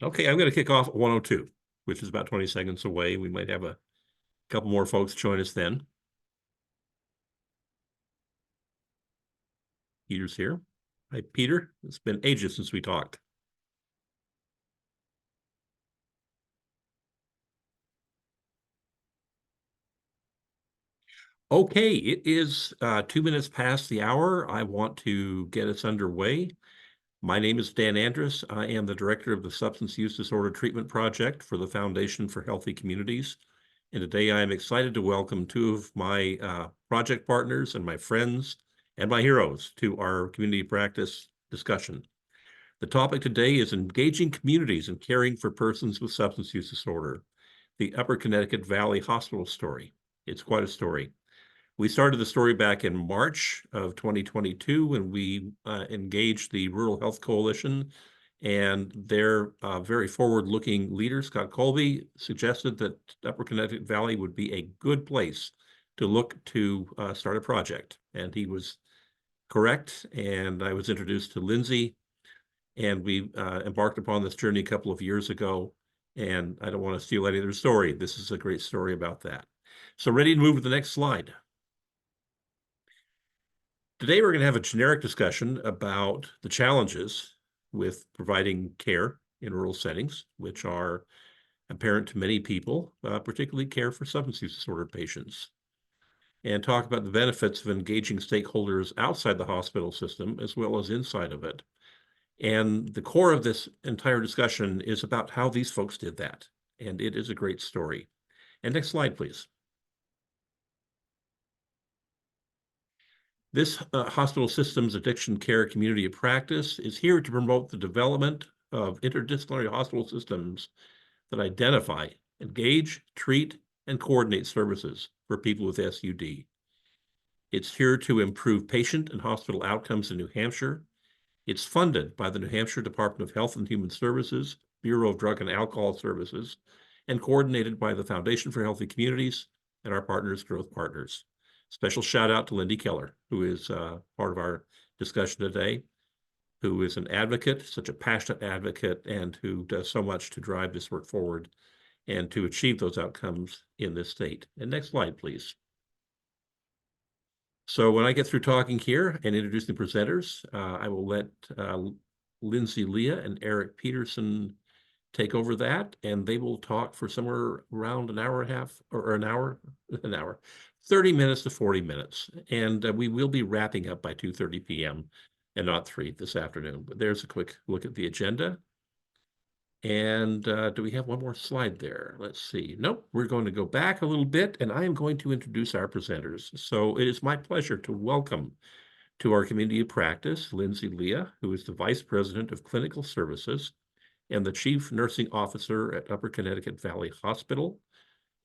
Okay, I'm going to kick off at 102, which is about 20 seconds away. We might have a couple more folks join us then. Peter's here. Hi, Peter. It's been ages since we talked. Okay, it is 2 minutes past the hour. I want to get us underway. My name is Dan Andrus. I am the director of the Substance Use Disorder Treatment Project for the Foundation for Healthy Communities. And today I am excited to welcome two of my project partners and my friends and my heroes to our community practice discussion. The topic today is engaging communities in caring for persons with substance use disorder, the Upper Connecticut Valley Hospital story. It's quite a story. We started the story back in March of 2022 when we engaged the Rural Health Coalition, and their very forward-looking leader, Scott Colby, suggested that Upper Connecticut Valley would be a good place to look to start a project. And he was correct, and I was introduced to Lindsay, and we embarked upon this journey a couple of years ago, and I don't want to steal any of their story. This is a great story about that. So ready to move to the next slide. Today, we're going to have a generic discussion about the challenges with providing care in rural settings, which are apparent to many people, particularly care for substance use disorder patients, and talk about the benefits of engaging stakeholders outside the hospital system as well as inside of it. And the core of this entire discussion is about how these folks did that. And it is a great story. And next slide, please. This hospital systems addiction care community of practice is here to promote the development of interdisciplinary hospital systems that identify, engage, treat, and coordinate services for people with SUD. It's here to improve patient and hospital outcomes in New Hampshire. It's funded by the New Hampshire Department of Health and Human Services, Bureau of Drug and Alcohol Services, and coordinated by the Foundation for Healthy Communities and our partners, Growth Partners. Special shout out to Lindy Keller, who is part of our discussion today, who is an advocate, such a passionate advocate, and who does so much to drive this work forward and to achieve those outcomes in this state. And next slide, please. So when I get through talking here and introducing the presenters, I will let Lindsay Leah and Eric Peterson take over that, and they will talk for somewhere around an hour and a half, or an hour, 30 minutes to 40 minutes. And we will be wrapping up by 2:30 p.m. and not 3 this afternoon. But there's a quick look at the agenda. And do we have one more slide there? Let's see. Nope, we're going to go back a little bit, and I am going to introduce our presenters. So it is my pleasure to welcome to our community of practice, Lindsay Leah, who is the Vice President of Clinical Services and the Chief Nursing Officer at Upper Connecticut Valley Hospital,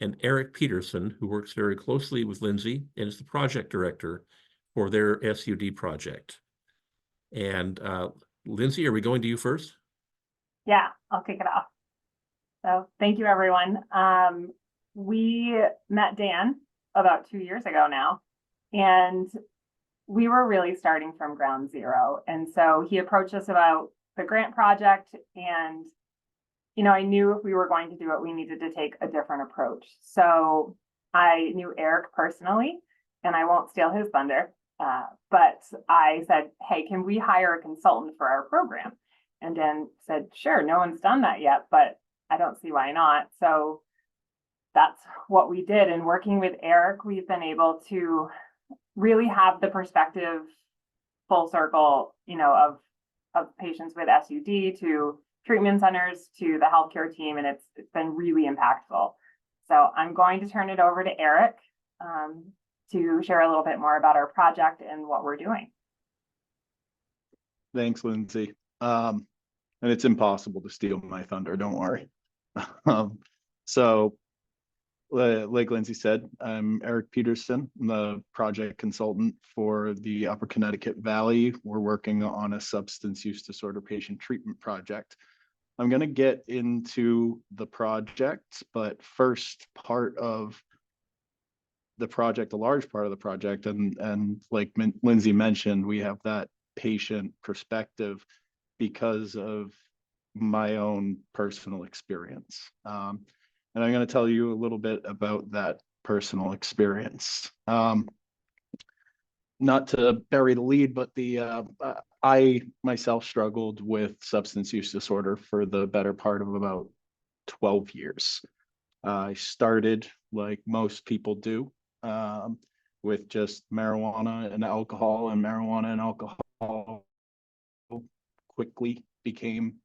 and Eric Peterson, who works very closely with Lindsay and is the project director for their SUD project. And Lindsay, are we going to you first? Yeah, I'll kick it off. So thank you, everyone. We met Dan about 2 years ago now, and we were really starting from ground zero. And so he approached us about the grant project, and I knew if we were going to do it, we needed to take a different approach. So I knew Eric personally, and I won't steal his thunder, but I said, hey, can we hire a consultant for our program? And Dan said, sure, no one's done that yet, but I don't see why not. So that's what we did. And working with Eric, we've been able to really have the perspective full circle, of patients with SUD to treatment centers to the healthcare team. And it's been really impactful. So I'm going to turn it over to Eric to share a little bit more about our project and what we're doing. Thanks, Lindsay. And it's impossible to steal my thunder, don't worry. So like Lindsay said, I'm Eric Peterson. I'm the project consultant for the Upper Connecticut Valley. We're working on a substance use disorder patient treatment project. I'm going to get into the project, but first part of the project, a large part of the project, and like Lindsay mentioned, we have that patient perspective because of my own personal experience. And I'm going to tell you a little bit about that personal experience. Not to bury the lead, but I myself struggled with substance use disorder for the better part of about 12 years. I started like most people do, with just marijuana and alcohol quickly became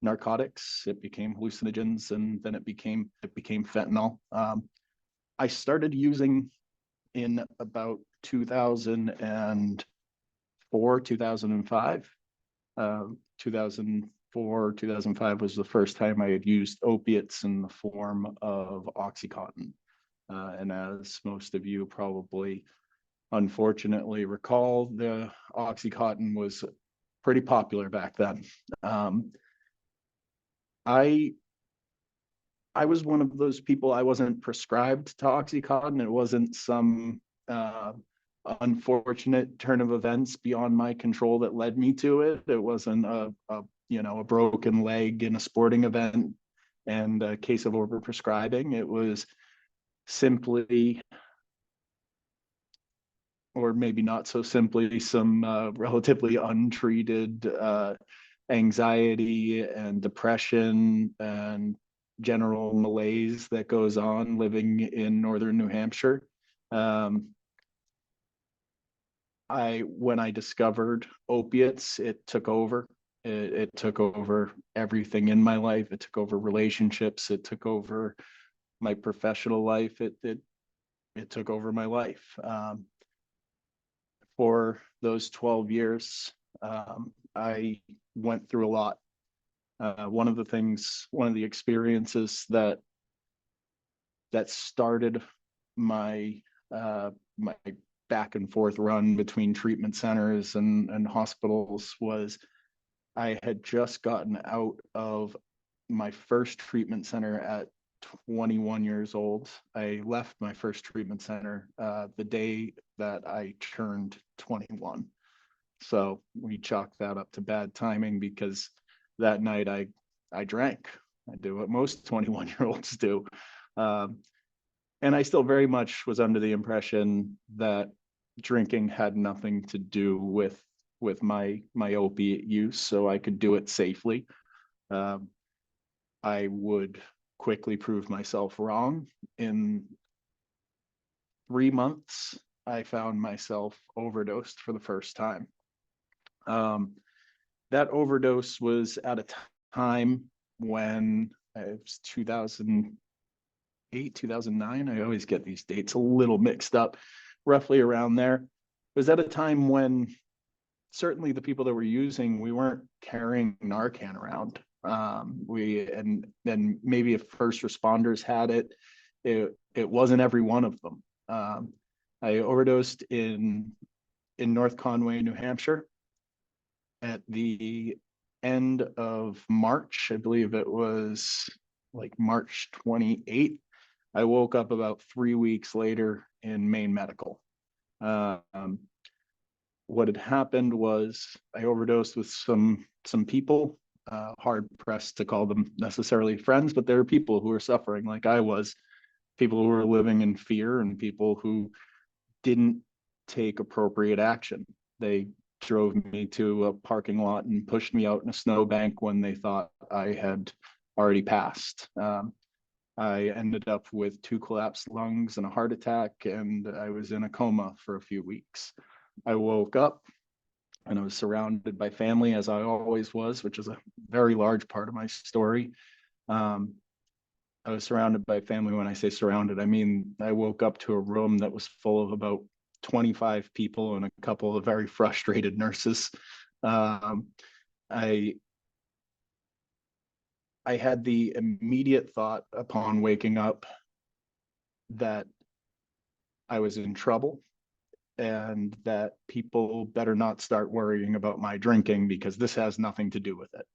narcotics, it became hallucinogens, and then it became fentanyl. I started using in about 2004, 2005. 2004, 2005 was the first time I had used opiates in the form of Oxycontin. And as most of you probably unfortunately recall, the Oxycontin was pretty popular back then. I was one of those people. I wasn't prescribed to Oxycontin. It wasn't some unfortunate turn of events beyond my control that led me to it. It wasn't a broken leg in a sporting event and a case of overprescribing. It was simply, or maybe not so simply, some relatively untreated anxiety and depression and general malaise that goes on living in northern New Hampshire. When I discovered opiates, it took over. It took over everything in my life. It took over relationships. It took over my professional life. It took over my life. For those 12 years, I went through a lot. One of the experiences that started my my back and forth run between treatment centers and hospitals was I had just gotten out of my first treatment center at 21 years old. I left my first treatment center the day that I turned 21. So we chalked that up to bad timing because that night I drank. I do what most 21-year-olds do. And I still very much was under the impression that drinking had nothing to do with my opiate use, so I could do it safely. I would quickly prove myself wrong. In 3 months, I found myself overdosed for the first time. That overdose was at a time when it was 2008, 2009. I always get these dates a little mixed up, roughly around there. It was at a time when certainly the people that were using, we weren't carrying Narcan around. And then maybe if first responders had it, it wasn't every one of them. I overdosed in North Conway, New Hampshire at the end of March. I believe it was like March 28th. I woke up about 3 weeks later in Maine Medical. What had happened was I overdosed with some people, hard pressed to call them necessarily friends, but there are people who were suffering like I was, people who were living in fear and people who didn't take appropriate action. They drove me to a parking lot and pushed me out in a snowbank when they thought I had already passed. I ended up with 2 collapsed lungs and a heart attack, and I was in a coma for a few weeks. I woke up and I was surrounded by family, as I always was, which is a very large part of my story. I was surrounded by family. When I say surrounded, I mean I woke up to a room that was full of about 25 people and a couple of very frustrated nurses. I had the immediate thought upon waking up that I was in trouble and that people better not start worrying about my drinking because this has nothing to do with it.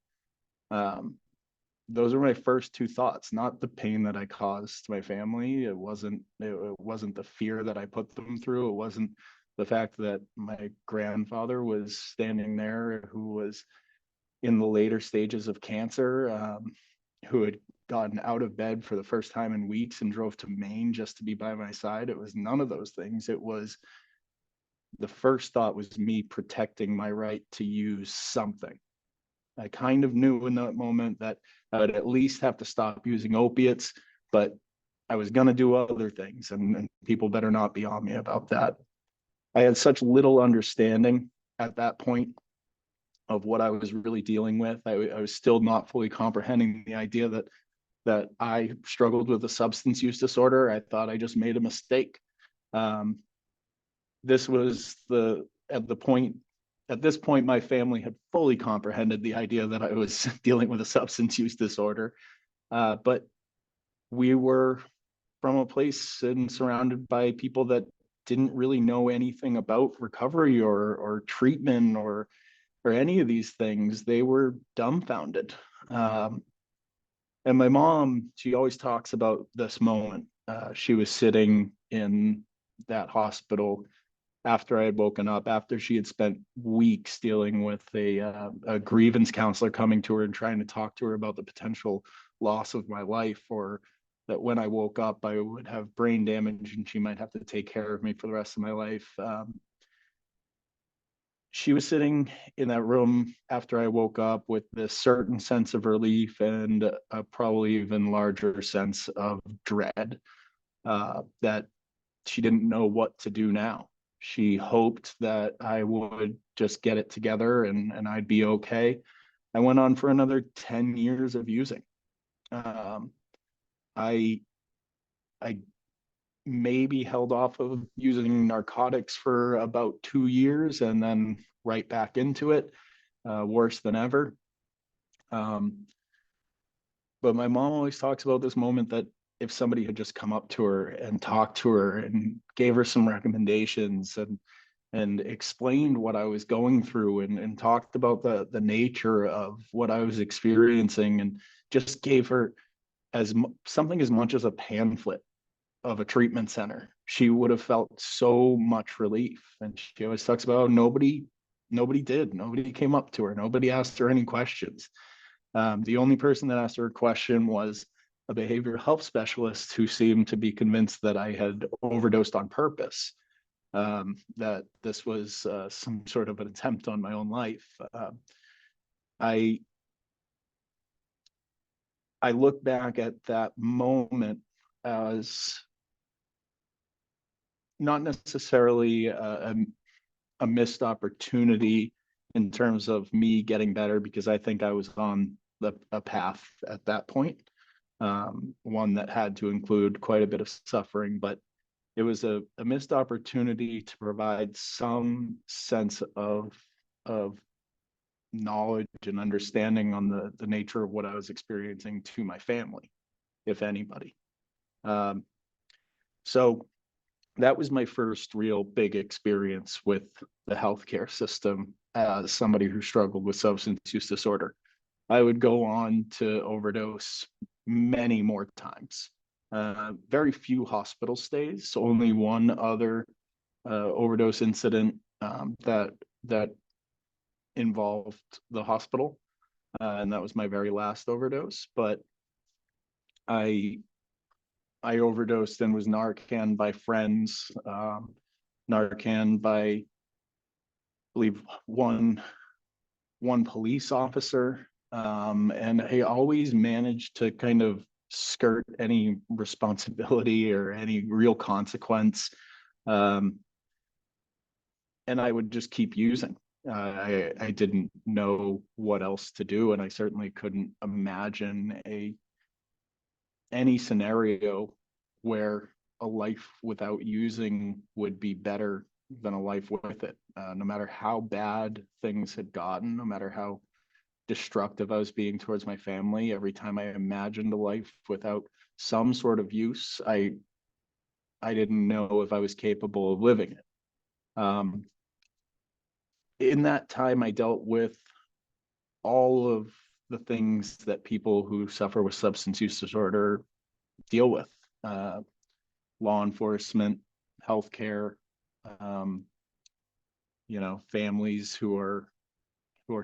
those were my first two thoughts, not the pain that I caused my family. It wasn't the fear that I put them through. It wasn't the fact that my grandfather was standing there, who was in the later stages of cancer, who had gotten out of bed for the first time in weeks and drove to Maine just to be by my side. It was none of those things. It was, the first thought was me protecting my right to use something. I kind of knew in that moment that I would at least have to stop using opiates, but I was going to do other things, and people better not be on me about that. I had such little understanding at that point of what I was really dealing with. I was still not fully comprehending the idea that I struggled with a substance use disorder. I thought I just made a mistake. This was at this point, my family had fully comprehended the idea that I was dealing with a substance use disorder. But we were from a place and surrounded by people that didn't really know anything about recovery or treatment or any of these things. They were dumbfounded. And my mom, she always talks about this moment. She was sitting in that hospital after I had woken up, after she had spent weeks dealing with a grievance counselor coming to her and trying to talk to her about the potential loss of my life, or that when I woke up, I would have brain damage and she might have to take care of me for the rest of my life. She was sitting in that room after I woke up with this certain sense of relief and a probably even larger sense of dread, that she didn't know what to do now. She hoped that I would just get it together and I'd be okay. I went on for another 10 years of using. I maybe held off of using narcotics for about 2 years and then right back into it, worse than ever. But my mom always talks about this moment that if somebody had just come up to her and talked to her and gave her some recommendations and explained what I was going through and talked about the nature of what I was experiencing and just gave her something as much as a pamphlet of a treatment center, she would have felt so much relief. And she always talks about nobody came up to her, nobody asked her any questions. The only person that asked her a question was a behavioral health specialist who seemed to be convinced that I had overdosed on purpose, that this was some sort of an attempt on my own life. I look back at that moment as not necessarily a missed opportunity in terms of me getting better, because I think I was on a path at that point, one that had to include quite a bit of suffering, but it was a missed opportunity to provide some sense of knowledge and understanding on the nature of what I was experiencing to my family, if anybody. So that was my first real big experience with the healthcare system as somebody who struggled with substance use disorder. I would go on to overdose many more times. Very few hospital stays, only one other overdose incident that involved the hospital, and that was my very last overdose. But I overdosed and was Narcan by friends, Narcan by, I believe, one police officer, and I always managed to kind of skirt any responsibility or any real consequence, and I would just keep using. I didn't know what else to do, and I certainly couldn't imagine any scenario where a life without using would be better than a life with it. No matter how bad things had gotten, no matter how destructive I was being towards my family, every time I imagined a life without some sort of use, I didn't know if I was capable of living it. In that time, I dealt with all of the things that people who suffer with substance use disorder deal with. Law enforcement, healthcare, families who are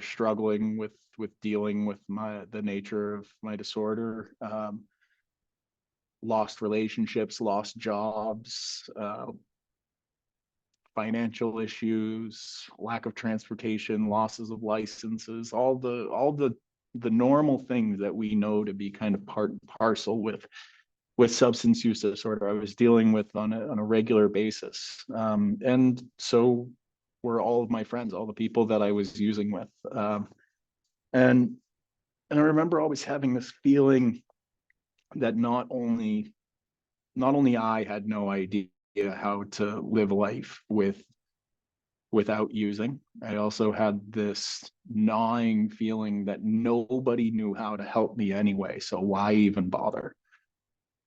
struggling with dealing with the nature of my disorder, lost relationships, lost jobs, financial issues, lack of transportation, losses of licenses, all the normal things that we know to be kind of part and parcel with substance use disorder, I was dealing with on a regular basis. And so were all of my friends, all the people that I was using with. And I remember always having this feeling that not only I had no idea how to live life without using, I also had this gnawing feeling that nobody knew how to help me anyway. So why even bother?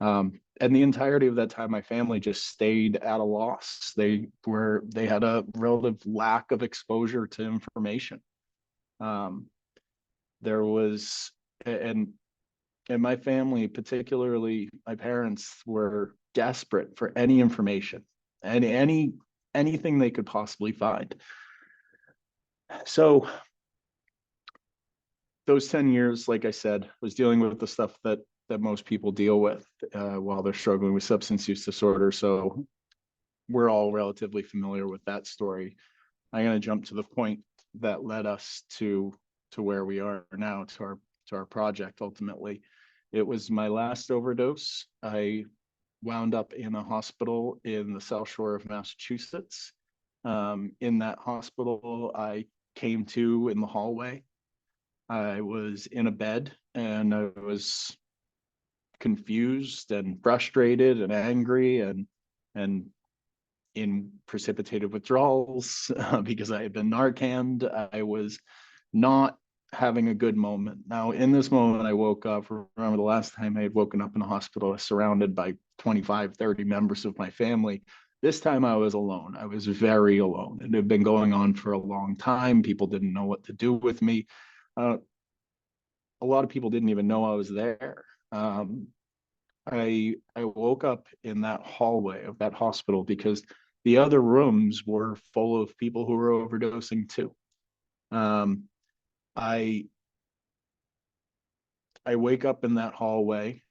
And the entirety of that time, my family just stayed at a loss. They had a relative lack of exposure to information. There was, and my family, particularly my parents, were desperate for any information and anything they could possibly find. So those 10 years, like I said, was dealing with the stuff that most people deal with while they're struggling with substance use disorder. So we're all relatively familiar with that story. I'm going to jump to the point that led us to where we are now, to our project. Ultimately, it was my last overdose. I wound up in a hospital in the South Shore of Massachusetts. In that hospital, I came to in the hallway. I was in a bed and I was confused and frustrated and angry and in precipitated withdrawals because I had been Narcaned. I was not having a good moment. Now, in this moment, I woke up. Remember the last time I had woken up in a hospital, I was surrounded by 25, 30 members of my family. This time I was alone. I was very alone. It had been going on for a long time. People didn't know what to do with me. A lot of people didn't even know I was there. I woke up in that hallway of that hospital because the other rooms were full of people who were overdosing too. I wake up in that hallway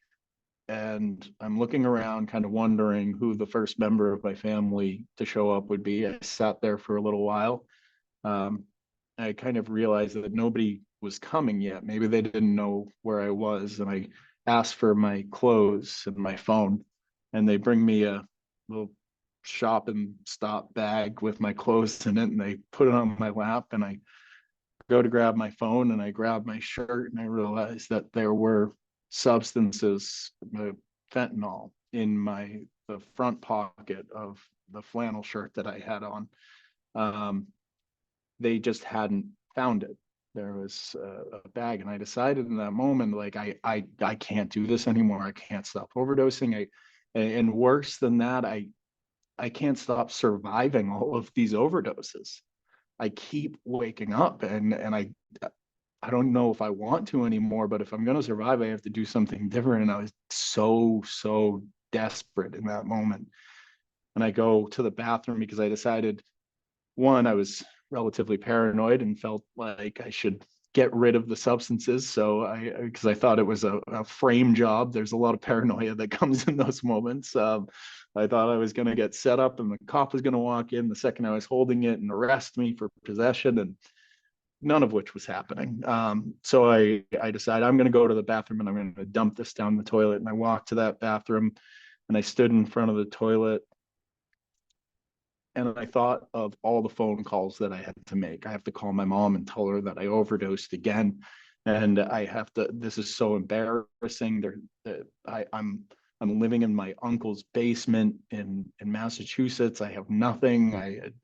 and I'm looking around, kind of wondering who the first member of my family to show up would be. I sat there for a little while. I kind of realized that nobody was coming yet. Maybe they didn't know where I was. And I asked for my clothes and my phone, and they bring me a little shop and stop bag with my clothes in it, and they put it on my lap, and I go to grab my phone and I grab my shirt, and I realized that there were substances, fentanyl, in the front pocket of the flannel shirt that I had on. They just hadn't found it. There was a bag, and I decided in that moment, like, I can't do this anymore. I can't stop overdosing. And worse than that, I can't stop surviving all of these overdoses. I keep waking up, and I don't know if I want to anymore, but if I'm going to survive, I have to do something different. And I was so desperate in that moment. And I go to the bathroom because I decided, one, I was relatively paranoid and felt like I should get rid of the substances. So because I thought it was a frame job. There's a lot of paranoia that comes in those moments. I thought I was going to get set up and the cop was going to walk in the second I was holding it and arrest me for possession, and none of which was happening. So I decided I'm going to go to the bathroom and I'm going to dump this down the toilet. And I walked to that bathroom and I stood in front of the toilet. And I thought of all the phone calls that I had to make. I have to call my mom and tell her that I overdosed again. And I have to, this is so embarrassing. I'm living in my uncle's basement in Massachusetts. I have nothing. I had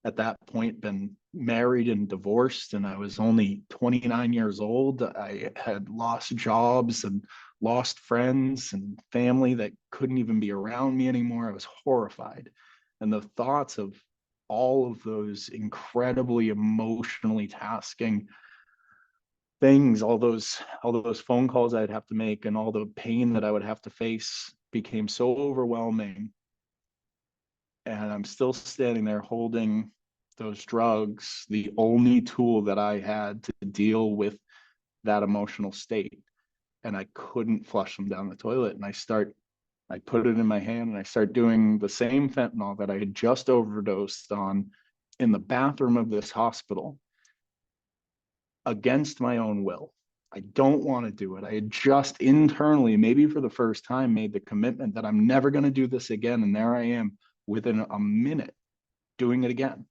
at that point been married and divorced, and I was only 29 years old. I had lost jobs and lost friends and family that couldn't even be around me anymore. I was horrified. And the thoughts of all of those incredibly emotionally tasking things, all those phone calls I'd have to make and all the pain that I would have to face became so overwhelming. And I'm still standing there holding those drugs, the only tool that I had to deal with that emotional state. And I couldn't flush them down the toilet. And I put it in my hand and I start doing the same fentanyl that I had just overdosed on in the bathroom of this hospital against my own will. I don't want to do it. I had just internally, maybe for the first time, made the commitment that I'm never going to do this again. And there I am within a minute doing it again.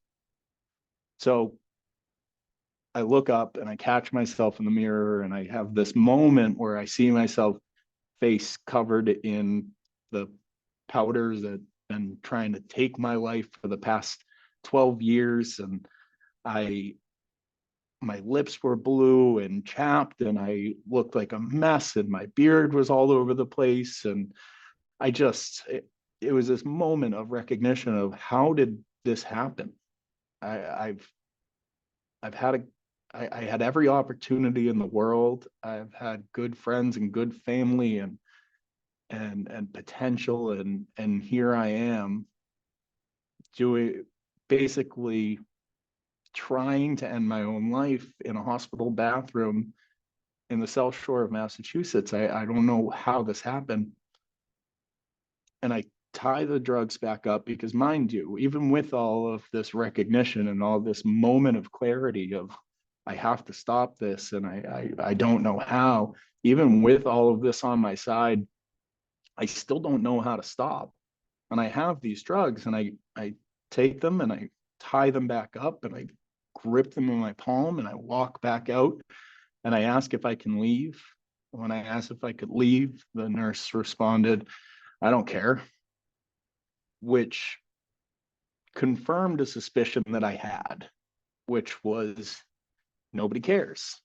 So I look up and I catch myself in the mirror and I have this moment where I see myself face covered in the powders that have been trying to take my life for the past 12 years. And my lips were blue and chapped and I looked like a mess and my beard was all over the place. And it was this moment of recognition of how did this happen? I had every opportunity in the world. I've had good friends and good family and potential. And here I am doing basically trying to end my own life in a hospital bathroom in the South Shore of Massachusetts. I don't know how this happened. And I tie the drugs back up because, mind you, even with all of this recognition and all this moment of clarity of I have to stop this and I don't know how, even with all of this on my side, I still don't know how to stop. And I have these drugs and I take them and I tie them back up and I grip them in my palm and I walk back out and I ask if I can leave. When I asked if I could leave, the nurse responded, "I don't care," which confirmed a suspicion that I had, which was nobody cares.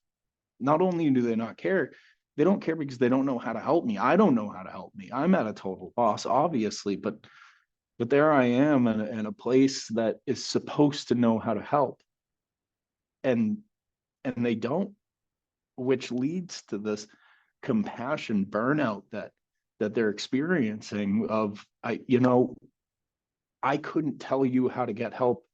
Not only do they not care, they don't care because they don't know how to help me. I don't know how to help me. I'm at a total loss, obviously, but there I am in a place that is supposed to know how to help. And they don't, which leads to this compassion burnout that they're experiencing of, I couldn't tell you how to get help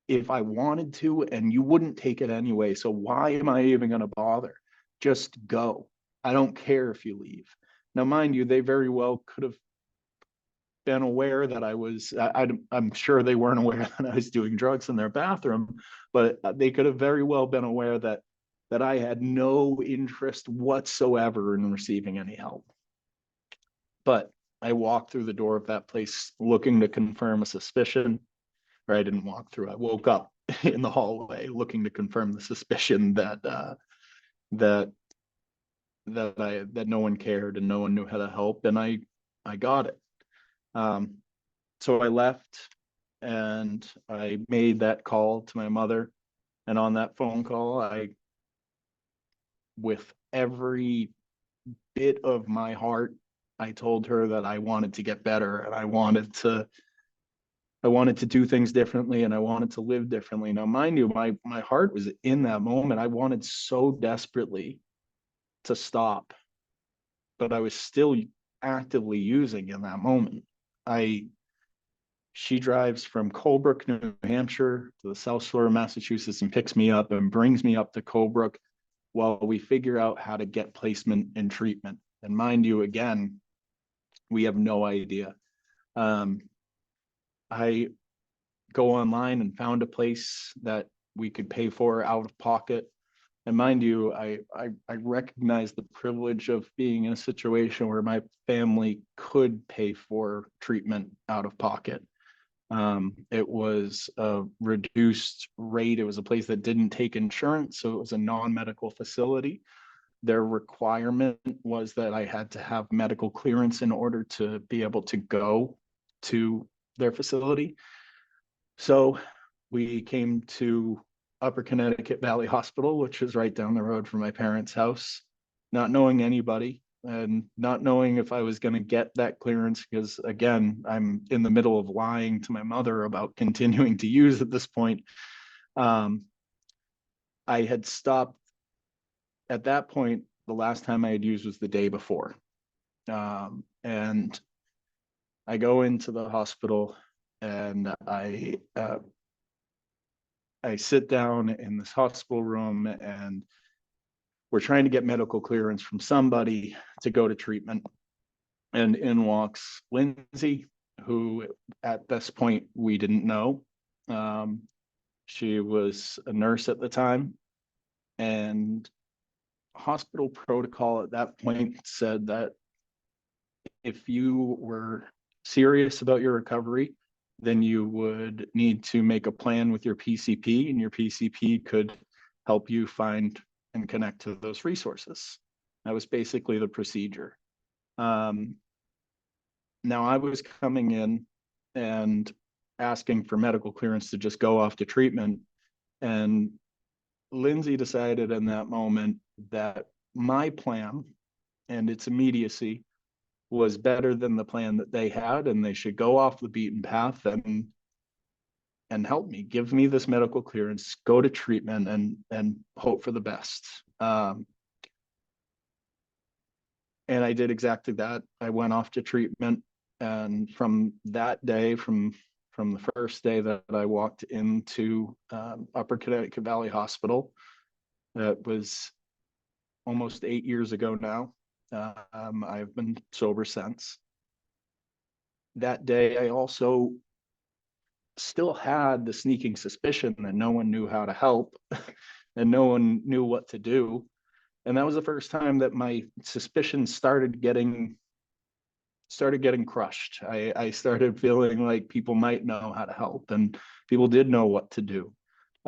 if I wanted to, and you wouldn't take it anyway. So why am I even going to bother? Just go. I don't care if you leave. Now, mind you, they very well could have been aware that I'm sure they weren't aware that I was doing drugs in their bathroom, but they could have very well been aware that I had no interest whatsoever in receiving any help. But I walked through the door of that place looking to confirm a suspicion, or I didn't walk through, I woke up in the hallway looking to confirm the suspicion that no one cared and no one knew how to help, and I got it. So I left and I made that call to my mother. And on that phone call, with every bit of my heart, I told her that I wanted to get better and I wanted to do things differently and I wanted to live differently. Now, mind you, my heart was in that moment. I wanted so desperately to stop, but I was still actively using in that moment. She drives from Colebrook, New Hampshire to the South Shore of Massachusetts and picks me up and brings me up to Colebrook while we figure out how to get placement and treatment. And mind you, again, we have no idea. I go online and found a place that we could pay for out of pocket. And mind you, I recognize the privilege of being in a situation where my family could pay for treatment out of pocket. It was a reduced rate. It was a place that didn't take insurance, so it was a non-medical facility. Their requirement was that I had to have medical clearance in order to be able to go to their facility. So we came to Upper Connecticut Valley Hospital, which is right down the road from my parents' house, not knowing anybody and not knowing if I was going to get that clearance, because again, I'm in the middle of lying to my mother about continuing to use at this point. I had stopped at that point, the last time I had used was the day before. And I go into the hospital and I sit down in this hospital room, and we're trying to get medical clearance from somebody to go to treatment. And in walks Lindsay, who at this point we didn't know. She was a nurse at the time, and hospital protocol at that point said that if you were serious about your recovery, then you would need to make a plan with your PCP, and your PCP could help you find and connect to those resources. That was basically the procedure. Now I was coming in and asking for medical clearance to just go off to treatment, and Lindsay decided in that moment that my plan and its immediacy was better than the plan that they had, and they should go off the beaten path and help me, give me this medical clearance, go to treatment, and hope for the best. And I did exactly that. I went off to treatment, and from that day, from the first day that I walked into Upper Connecticut Valley Hospital, that was almost 8 years ago now. I've been sober since. That day, I also still had the sneaking suspicion that no one knew how to help and no one knew what to do. And that was the first time that my suspicions started getting crushed. I started feeling like people might know how to help, and people did know what to do.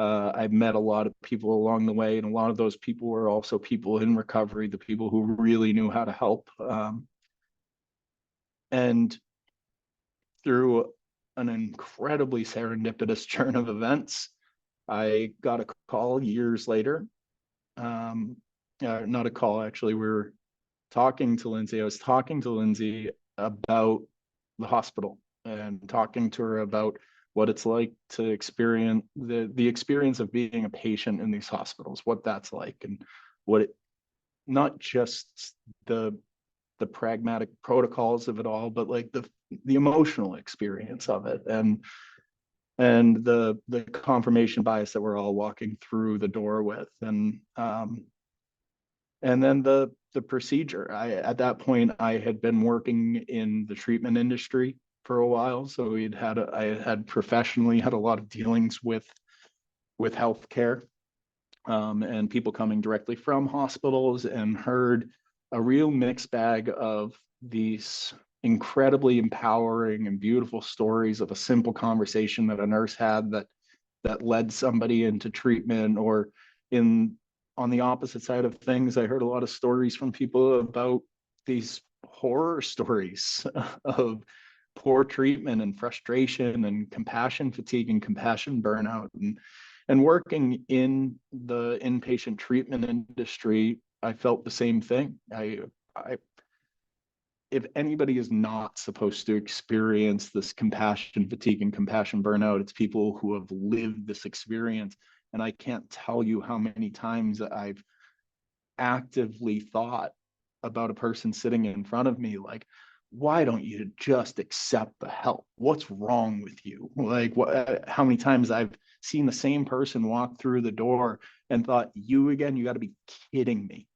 I've met a lot of people along the way, and a lot of those people were also people in recovery, the people who really knew how to help. And through an incredibly serendipitous turn of events, I got a call years later. Not a call, actually. We were talking to Lindsay. I was talking to Lindsay about the hospital and talking to her about what it's like to experience the experience of being a patient in these hospitals, what that's like, and what it, not just the pragmatic protocols of it all, but like the emotional experience of it, and the confirmation bias that we're all walking through the door with, and then the procedure. At that point, I had been working in the treatment industry for a while, so I had professionally had a lot of dealings with healthcare, and people coming directly from hospitals, and heard a real mixed bag of these incredibly empowering and beautiful stories of a simple conversation that a nurse had that led somebody into treatment, or on the opposite side of things, I heard a lot of stories from people about these horror stories of poor treatment and frustration and compassion fatigue and compassion burnout. And working in the inpatient treatment industry, I felt the same thing. If anybody is not supposed to experience this compassion fatigue and compassion burnout, it's people who have lived this experience. And I can't tell you how many times I've actively thought about a person sitting in front of me, like, why don't you just accept the help? What's wrong with you? Like, how many times I've seen the same person walk through the door and thought, you again, you got to be kidding me.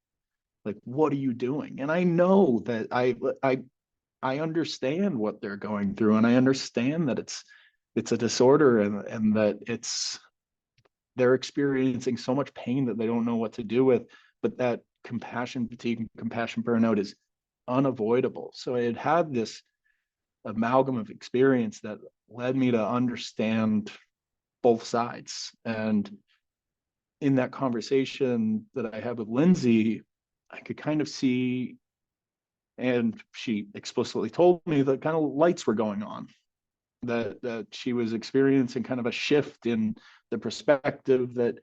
Like, what are you doing? And I know that I understand what they're going through, and I understand that it's a disorder, and that they're experiencing so much pain that they don't know what to do with, but that compassion fatigue and compassion burnout is unavoidable. So I had this amalgam of experience that led me to understand both sides. And in that conversation that I had with Lindsay, I could kind of see, and she explicitly told me that kind of lights were going on, that she was experiencing kind of a shift in the perspective that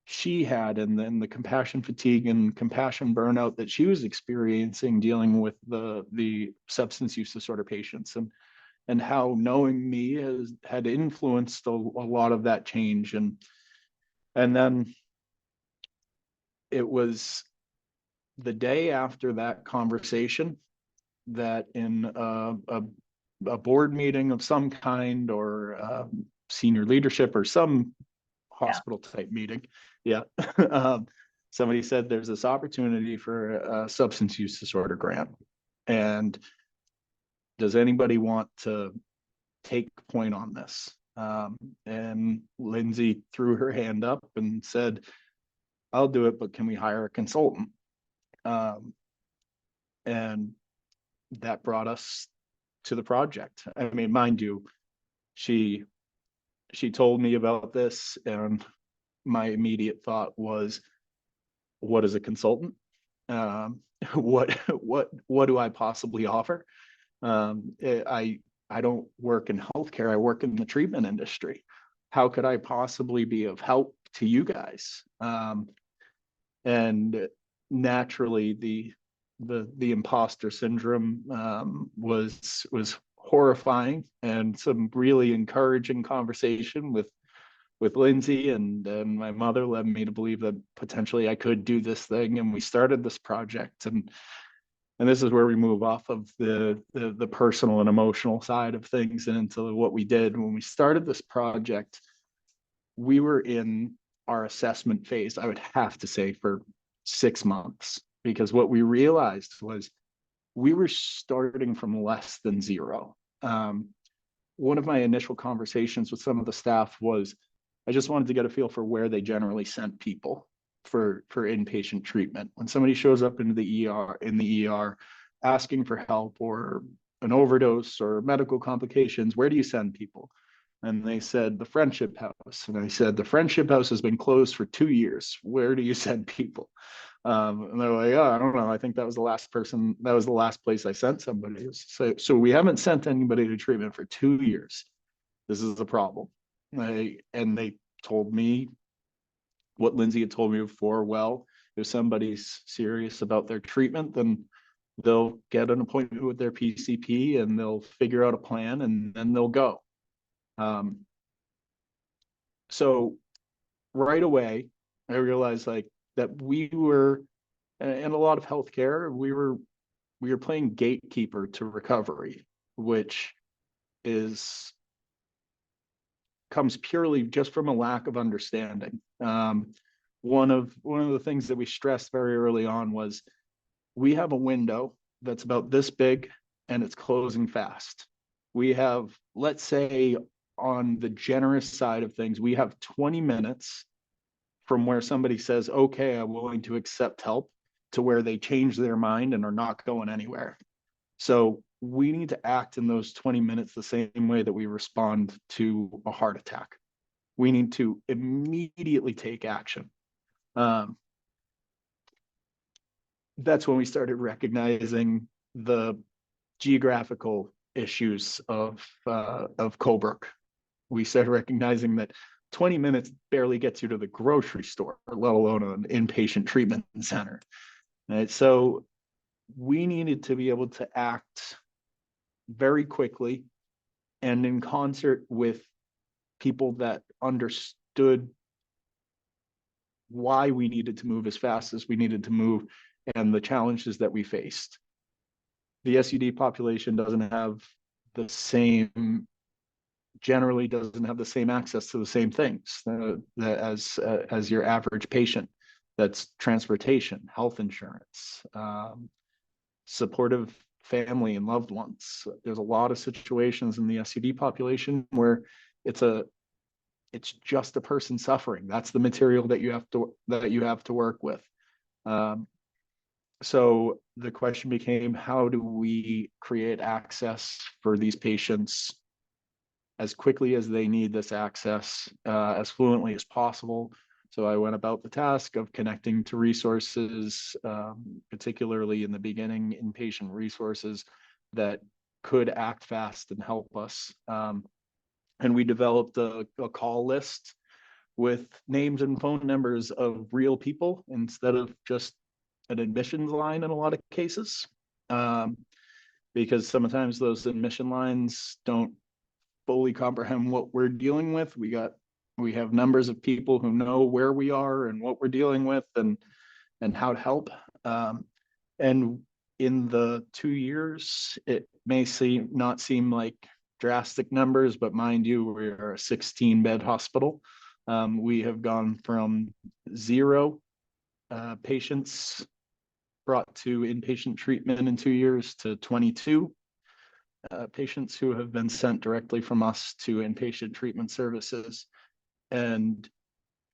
she had, and then the compassion fatigue and compassion burnout that she was experiencing dealing with the substance use disorder patients, and how knowing me had influenced a lot of that change. And then it was the day after that conversation, that in a board meeting of some kind, or senior leadership, or some hospital type meeting, yeah, somebody said there's this opportunity for a substance use disorder grant, and does anybody want to take point on this? And Lindsay threw her hand up and said, I'll do it, but can we hire a consultant? And that brought us to the project. I mean, mind you, she told me about this, and my immediate thought was, what is a consultant? What do I possibly offer? I don't work in healthcare. I work in the treatment industry. How could I possibly be of help to you guys? And naturally, the imposter syndrome was horrifying, and some really encouraging conversation with Lindsay and my mother led me to believe that potentially I could do this thing. And we started this project, and this is where we move off of the personal and emotional side of things and into what we did. When we started this project, we were in our assessment phase, I would have to say, for 6 months, because what we realized was we were starting from less than zero. One of my initial conversations with some of the staff was, I just wanted to get a feel for where they generally sent people for inpatient treatment. When somebody shows up in the ER asking for help, or an overdose or medical complications, where do you send people? And they said, the Friendship House. And I said, the Friendship House has been closed for 2 years. Where do you send people? And they're like, oh, I don't know. I think that was the last place I sent somebody. So we haven't sent anybody to treatment for 2 years. This is a problem. And they told me what Lindsay had told me before. Well, if somebody's serious about their treatment, then they'll get an appointment with their PCP and they'll figure out a plan, and then they'll go. So right away, I realized that we were, in a lot of healthcare, we were playing gatekeeper to recovery, which comes purely just from a lack of understanding. One of the things that we stressed very early on was, we have a window that's about this big and it's closing fast. We have, let's say, on the generous side of things, we have 20 minutes from where somebody says, okay, I'm willing to accept help, to where they change their mind and are not going anywhere. So we need to act in those 20 minutes the same way that we respond to a heart attack. We need to immediately take action. That's when we started recognizing the geographical issues of Colebrook. We started recognizing that 20 minutes barely gets you to the grocery store, let alone an inpatient treatment center. Right? So we needed to be able to act very quickly and in concert with people that understood why we needed to move as fast as we needed to move, and the challenges that we faced. The SUD population generally doesn't have the same access to the same things as your average patient. That's transportation, health insurance, supportive family and loved ones. There's a lot of situations in the SUD population where it's just a person suffering. That's the material that you have to work with. So the question became, how do we create access for these patients as quickly as they need this access, as fluently as possible? So I went about the task of connecting to resources, particularly in the beginning, inpatient resources that could act fast and help us. And we developed a call list with names and phone numbers of real people instead of just an admissions line in a lot of cases, because sometimes those admission lines don't fully comprehend what we're dealing with. We have numbers of people who know where we are and what we're dealing with and how to help. And in the 2 years, it may not seem like drastic numbers, but mind you, we are a 16-bed hospital. We have gone from 0 patients brought to inpatient treatment in 2 years to 22 patients who have been sent directly from us to inpatient treatment services. And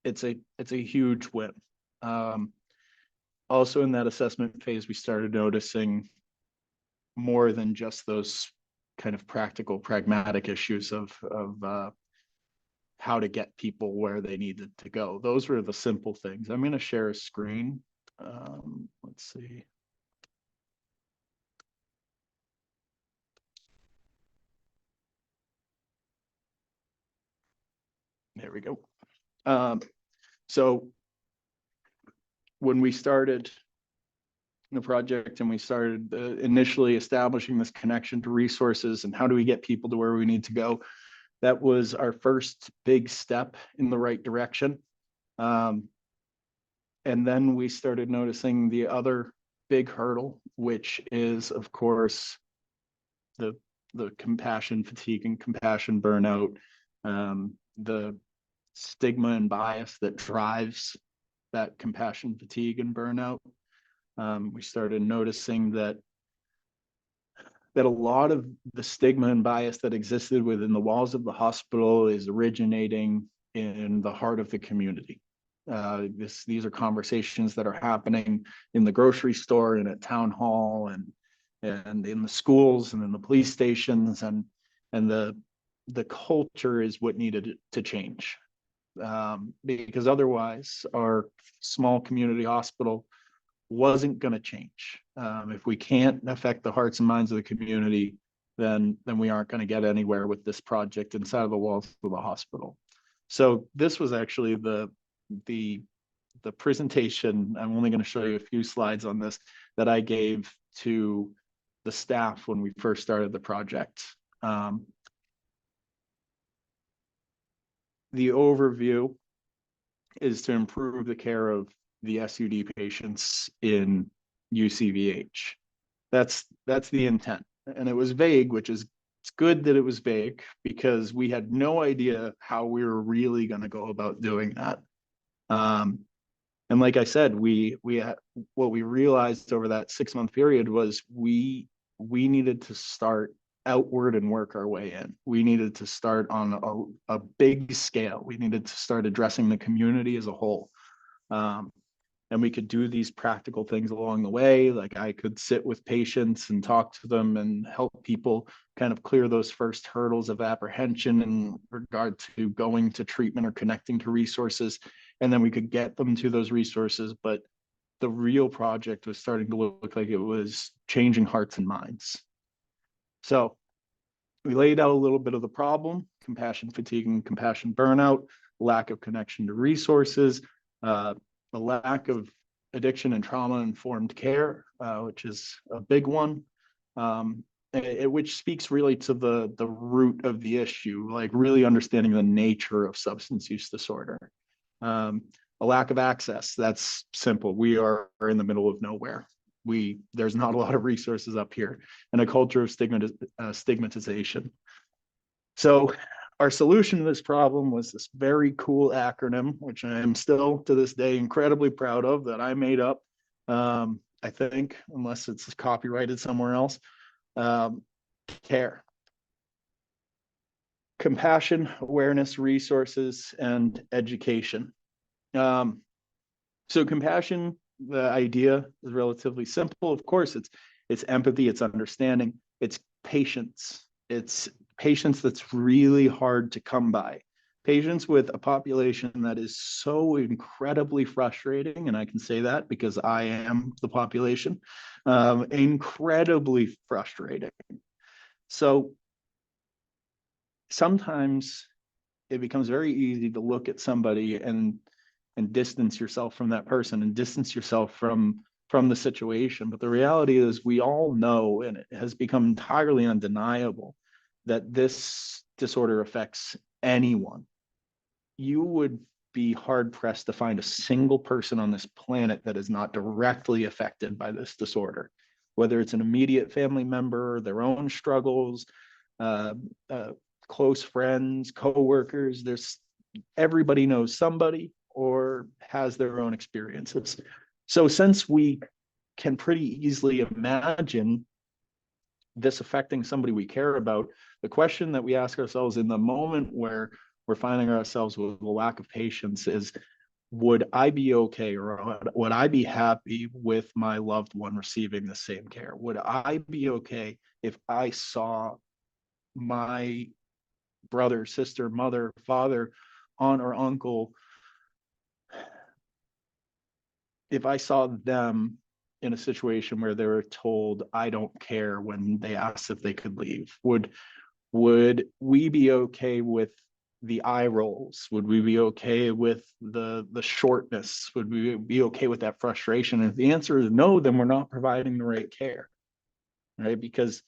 it's a huge win. Also in that assessment phase, we started noticing more than just those kind of practical, pragmatic issues of how to get people where they needed to go. Those were the simple things. I'm going to share a screen. Let's see. There we go. So when we started the project and we started initially establishing this connection to resources and how do we get people to where we need to go, that was our first big step in the right direction. And then we started noticing the other big hurdle, which is, of course, the compassion fatigue and compassion burnout, the stigma and bias that drives that compassion fatigue and burnout. We started noticing that a lot of the stigma and bias that existed within the walls of the hospital is originating in the heart of the community. These are conversations that are happening in the grocery store and at town hall and in the schools and in the police stations, and the culture is what needed to change. Because otherwise our small community hospital wasn't going to change. If we can't affect the hearts and minds of the community, then we aren't going to get anywhere with this project inside of the walls of the hospital. So this was actually the presentation. I'm only going to show you a few slides on this that I gave to the staff when we first started the project. The overview is to improve the care of the SUD patients in UCVH. That's the intent. And it was vague, which is, it's good that it was vague because we had no idea how we were really going to go about doing that. And like I said, what we realized over that 6-month period was we needed to start outward and work our way in. We needed to start on a big scale. We needed to start addressing the community as a whole. And we could do these practical things along the way. Like I could sit with patients and talk to them and help people kind of clear those first hurdles of apprehension in regard to going to treatment or connecting to resources. And then we could get them to those resources. But the real project was starting to look like it was changing hearts and minds. So we laid out a little bit of the problem: compassion fatigue and compassion burnout, lack of connection to resources, the lack of addiction and trauma-informed care, which is a big one, which speaks really to the root of the issue, like really understanding the nature of substance use disorder. A lack of access, that's simple. We are in the middle of nowhere. There's not a lot of resources up here, and a culture of stigmatization. So our solution to this problem was this very cool acronym, which I am still to this day incredibly proud of, that I made up, I think, unless it's copyrighted somewhere else. CARE. Compassion, awareness, resources, and education. So compassion, the idea is relatively simple. Of course, it's empathy, it's understanding, it's patience. It's patience that's really hard to come by. Patience with a population that is so incredibly frustrating, and I can say that because I am the population, incredibly frustrating. So sometimes it becomes very easy to look at somebody and distance yourself from that person and distance yourself from the situation. But the reality is we all know, and it has become entirely undeniable, that this disorder affects anyone. You would be hard pressed to find a single person on this planet that is not directly affected by this disorder, whether it's an immediate family member, their own struggles, uh, close friends, coworkers. Everybody knows somebody or has their own experiences. So since we can pretty easily imagine this affecting somebody we care about, the question that we ask ourselves in the moment where we're finding ourselves with a lack of patience is, would I be okay, or would I be happy with my loved one receiving the same care? Would I be okay if I saw my brother, sister, mother, father, aunt, or uncle, if I saw them in a situation where they were told, I don't care, when they asked if they could leave? Would we be okay with the eye rolls? Would we be okay with the shortness? Would we be okay with that frustration? And if the answer is no, then we're not providing the right care, right? Because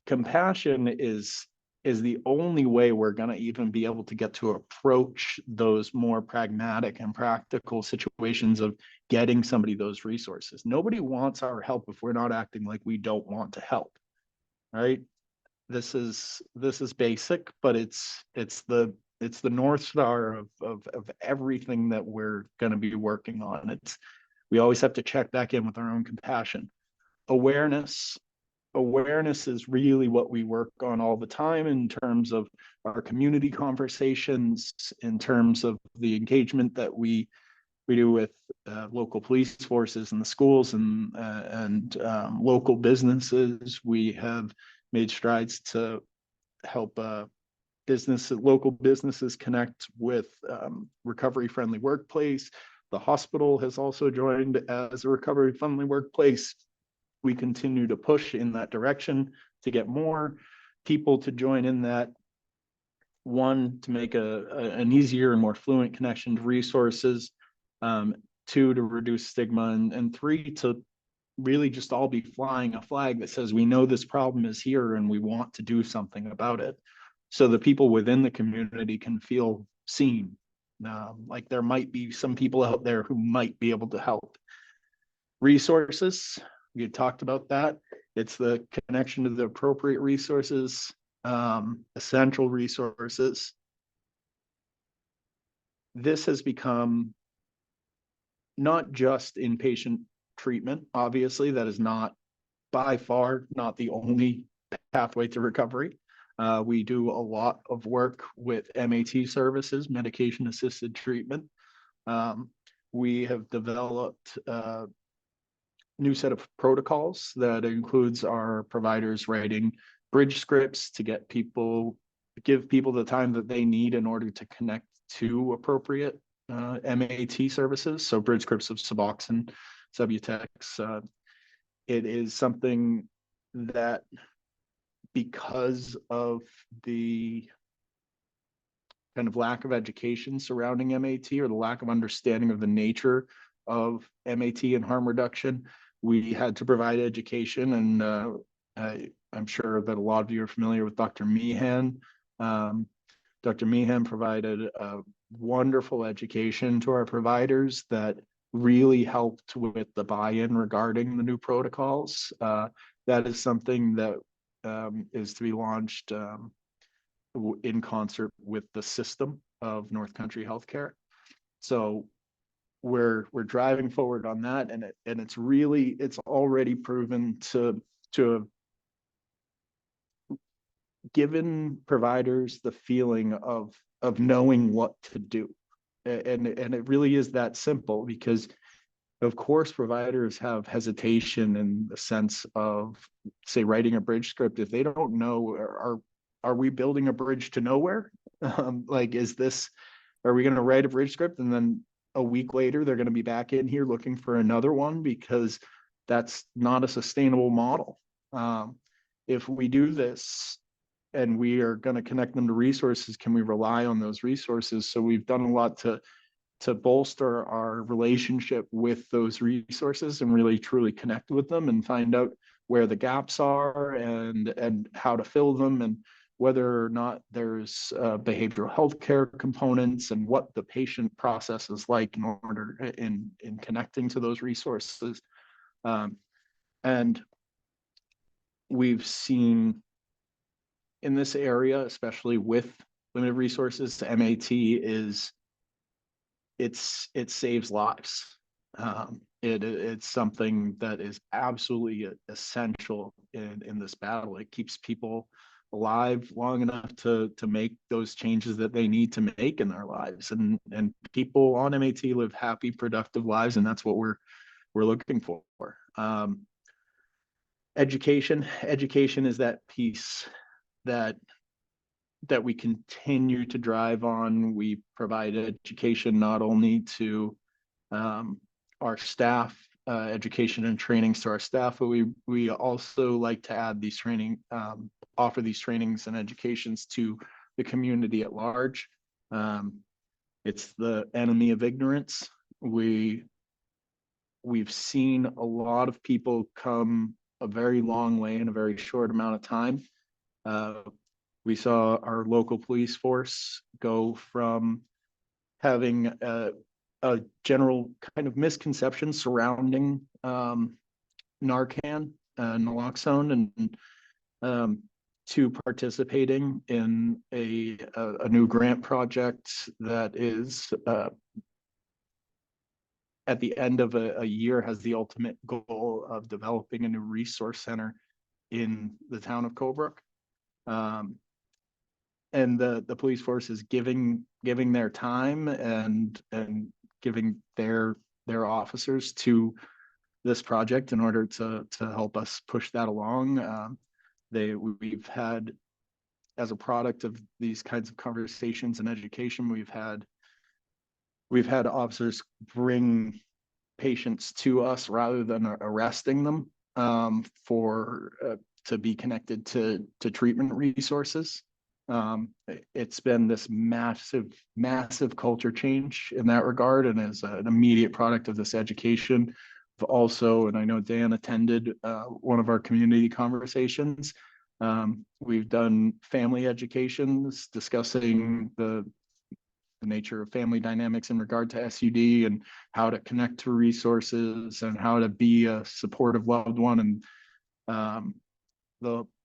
compassion is the only way we're going to even be able to get to approach those more pragmatic and practical situations of getting somebody those resources. Nobody wants our help if we're not acting like we don't want to help, right? This is basic, but it's the North Star of everything that we're going to be working on. We always have to check back in with our own compassion. Awareness is really what we work on all the time in terms of our community conversations, in terms of the engagement that we do with local police forces and the schools and local businesses. We have made strides to help local businesses connect with recovery-friendly workplace. The hospital has also joined as a recovery-friendly workplace. We continue to push in that direction to get more people to join in that. One, to make an easier and more fluent connection to resources. Two, to reduce stigma, and three, to really just all be flying a flag that says we know this problem is here and we want to do something about it, so the people within the community can feel seen, like there might be some people out there who might be able to help. Resources, we talked about that. It's the connection to the appropriate resources, essential resources. This has become not just inpatient treatment. Obviously, that is not by far not the only pathway to recovery. We do a lot of work with MAT services, medication assisted treatment. We have developed a new set of protocols that includes our providers writing bridge scripts to give people the time that they need in order to connect to appropriate MAT services. So bridge scripts of Suboxone, Subutex. It is something that, because of the kind of lack of education surrounding MAT, or the lack of understanding of the nature of MAT and harm reduction, we had to provide education. And I'm sure that a lot of you are familiar with Dr. Meehan. Dr. Meehan provided a wonderful education to our providers that really helped with the buy-in regarding the new protocols. That is something that is to be launched in concert with the system of North Country Healthcare. So we're driving forward on that, and it's already proven to have given providers the feeling of knowing what to do. And it really is that simple, because of course providers have hesitation in the sense of, say, writing a bridge script. If they don't know, are we building a bridge to nowhere? Like, are we going to write a bridge script and then a week later they're going to be back in here looking for another one? Because that's not a sustainable model. If we do this and we are going to connect them to resources, can we rely on those resources? So we've done a lot to bolster our relationship with those resources and really truly connect with them and find out where the gaps are and how to fill them. And whether or not there's behavioral health care components and what the patient process is like in order in connecting to those resources. And we've seen in this area, especially with limited resources, MAT is it saves lives. It's something that is absolutely essential in this battle. It keeps people alive long enough to make those changes that they need to make in their lives, and people on MAT live happy, productive lives, and that's what we're looking for. Education is that piece that we continue to drive on. We provide education not only to our staff, education and trainings to our staff, but we also like to add these offer these trainings and educations to the community at large. It's the enemy of ignorance. We've seen a lot of people come a very long way in a very short amount of time. We saw our local police force go from having a general kind of misconception surrounding Narcan, naloxone, and to participating in a new grant project that is at the end of a year has the ultimate goal of developing a new resource center in the town of Colebrook. And the police force is giving their time and giving their officers to this project in order to help us push that along. We've had, as a product of these kinds of conversations and education, we've had officers bring patients to us rather than arresting them to be connected to treatment resources. It's been this massive culture change in that regard, and as an immediate product of this education. Also, and I know Dan attended one of our community conversations. We've done family educations discussing the nature of family dynamics in regard to SUD and how to connect to resources and how to be a supportive loved one, and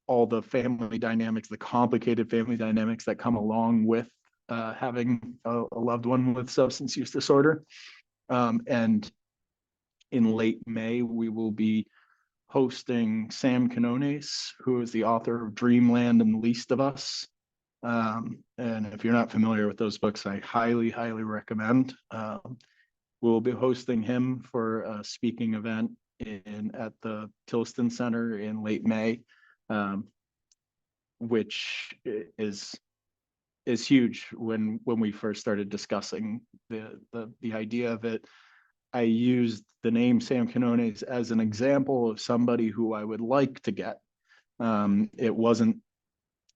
all the family dynamics, the complicated family dynamics that come along with having a loved one with substance use disorder. And in late May, we will be hosting Sam Quinones, who is the author of Dreamland and the Least of Us. And if you're not familiar with those books, I highly recommend. We'll be hosting him for a speaking event at the Tilston Center in late May, which is huge. When we first started discussing the idea of it, I used the name Sam Quinones as an example of somebody who I would like to get. It wasn't,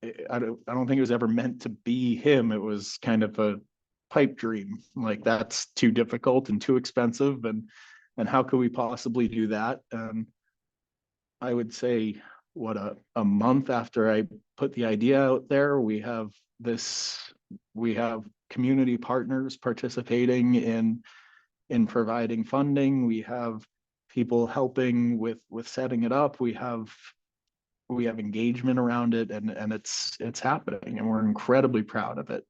I don't think it was ever meant to be him. It was kind of a pipe dream. Like, that's too difficult and too expensive. And how could we possibly do that? I would say, a month after I put the idea out there, we have community partners participating in providing funding. We have people helping with setting it up. We have engagement around it, and it's happening, and we're incredibly proud of it.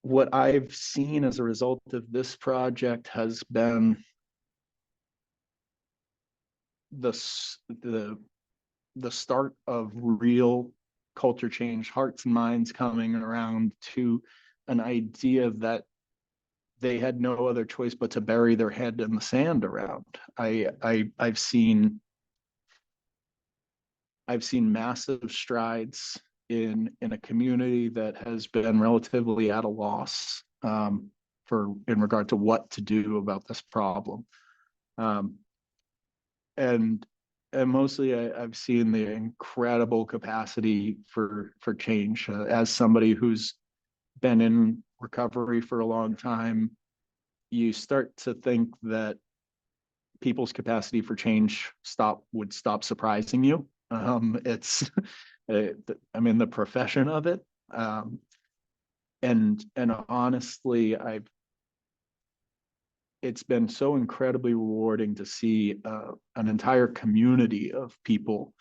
What I've seen as a result of this project has been the start of real culture change, hearts and minds coming around to an idea that they had no other choice but to bury their head in the sand around. I've seen massive strides in a community that has been relatively at a loss in regard to what to do about this problem. And mostly I've seen the incredible capacity for change. As somebody who's been in recovery for a long time, you start to think that people's capacity for change would stop surprising you. I'm in the profession of it. And honestly, it's been so incredibly rewarding to see an entire community of people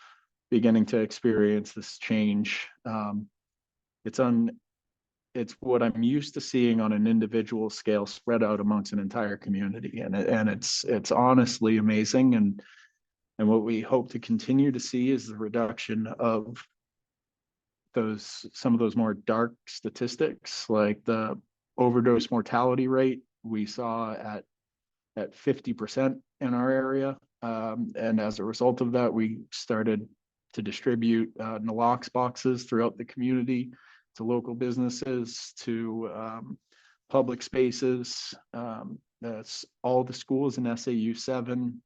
beginning to experience this change. It's what I'm used to seeing on an individual scale spread out amongst an entire community. And it's honestly amazing. And what we hope to continue to see is the reduction of some of those more dark statistics, like the overdose mortality rate we saw at 50% in our area. And as a result of that, we started to distribute nalox boxes throughout the community, to local businesses, to public spaces. That's all the schools in SAU 7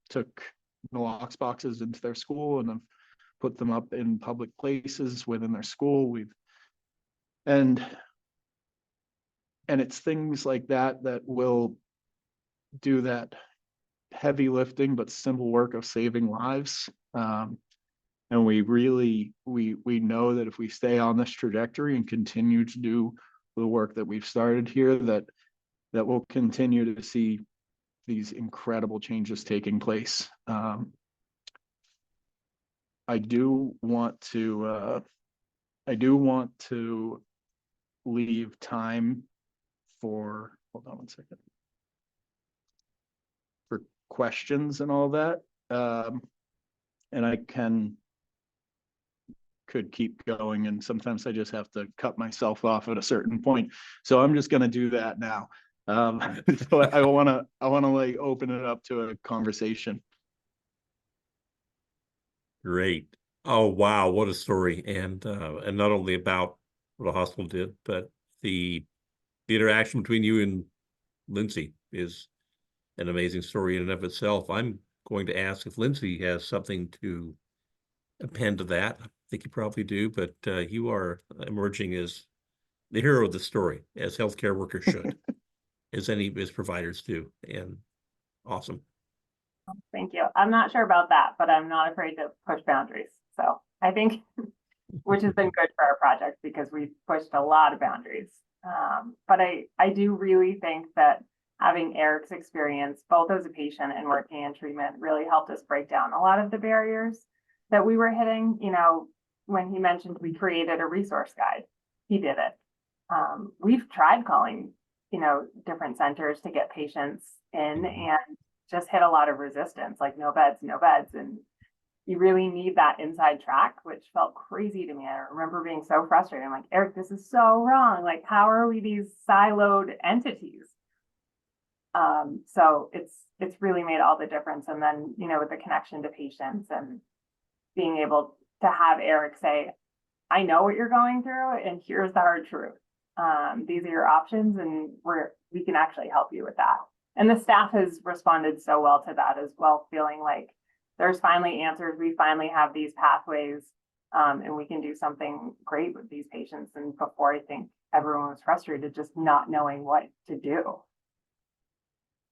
took nalox boxes into their school and have put them up in public places within their school. And it's things like that that will do that heavy lifting but simple work of saving lives. And we know that if we stay on this trajectory and continue to do the work that we've started here, that we'll continue to see these incredible changes taking place. I do want to leave time for, hold on one second, for questions and all that. And I could keep going, and sometimes I just have to cut myself off at a certain point. So I'm just going to do that now. So I want to like open it up to a conversation. Great. Oh, wow. What a story. And not only about what a hospital did, but the interaction between you and Lindsay is an amazing story in and of itself. I'm going to ask if Lindsay has something to append to that. I think you probably do, but you are emerging as the hero of the story, as healthcare workers should, as providers do. And awesome. Thank you. I'm not sure about that, but I'm not afraid to push boundaries. So I think, which has been good for our project because we've pushed a lot of boundaries. But I do really think that having Eric's experience, both as a patient and working in treatment, really helped us break down a lot of the barriers that we were hitting. You know, when he mentioned we created a resource guide, he did it. We've tried calling, different centers to get patients in and just hit a lot of resistance, like no beds. And you really need that inside track, which felt crazy to me. I remember being so frustrated. I'm like, Eric, this is so wrong. Like, how are we these siloed entities? So it's really made all the difference. And then, with the connection to patients and being able to have Eric say, I know what you're going through, and here's the hard truth. These are your options, and we can actually help you with that. And the staff has responded so well to that as well, feeling like there's finally answers. We finally have these pathways, and we can do something great with these patients. And before, I think everyone was frustrated just not knowing what to do.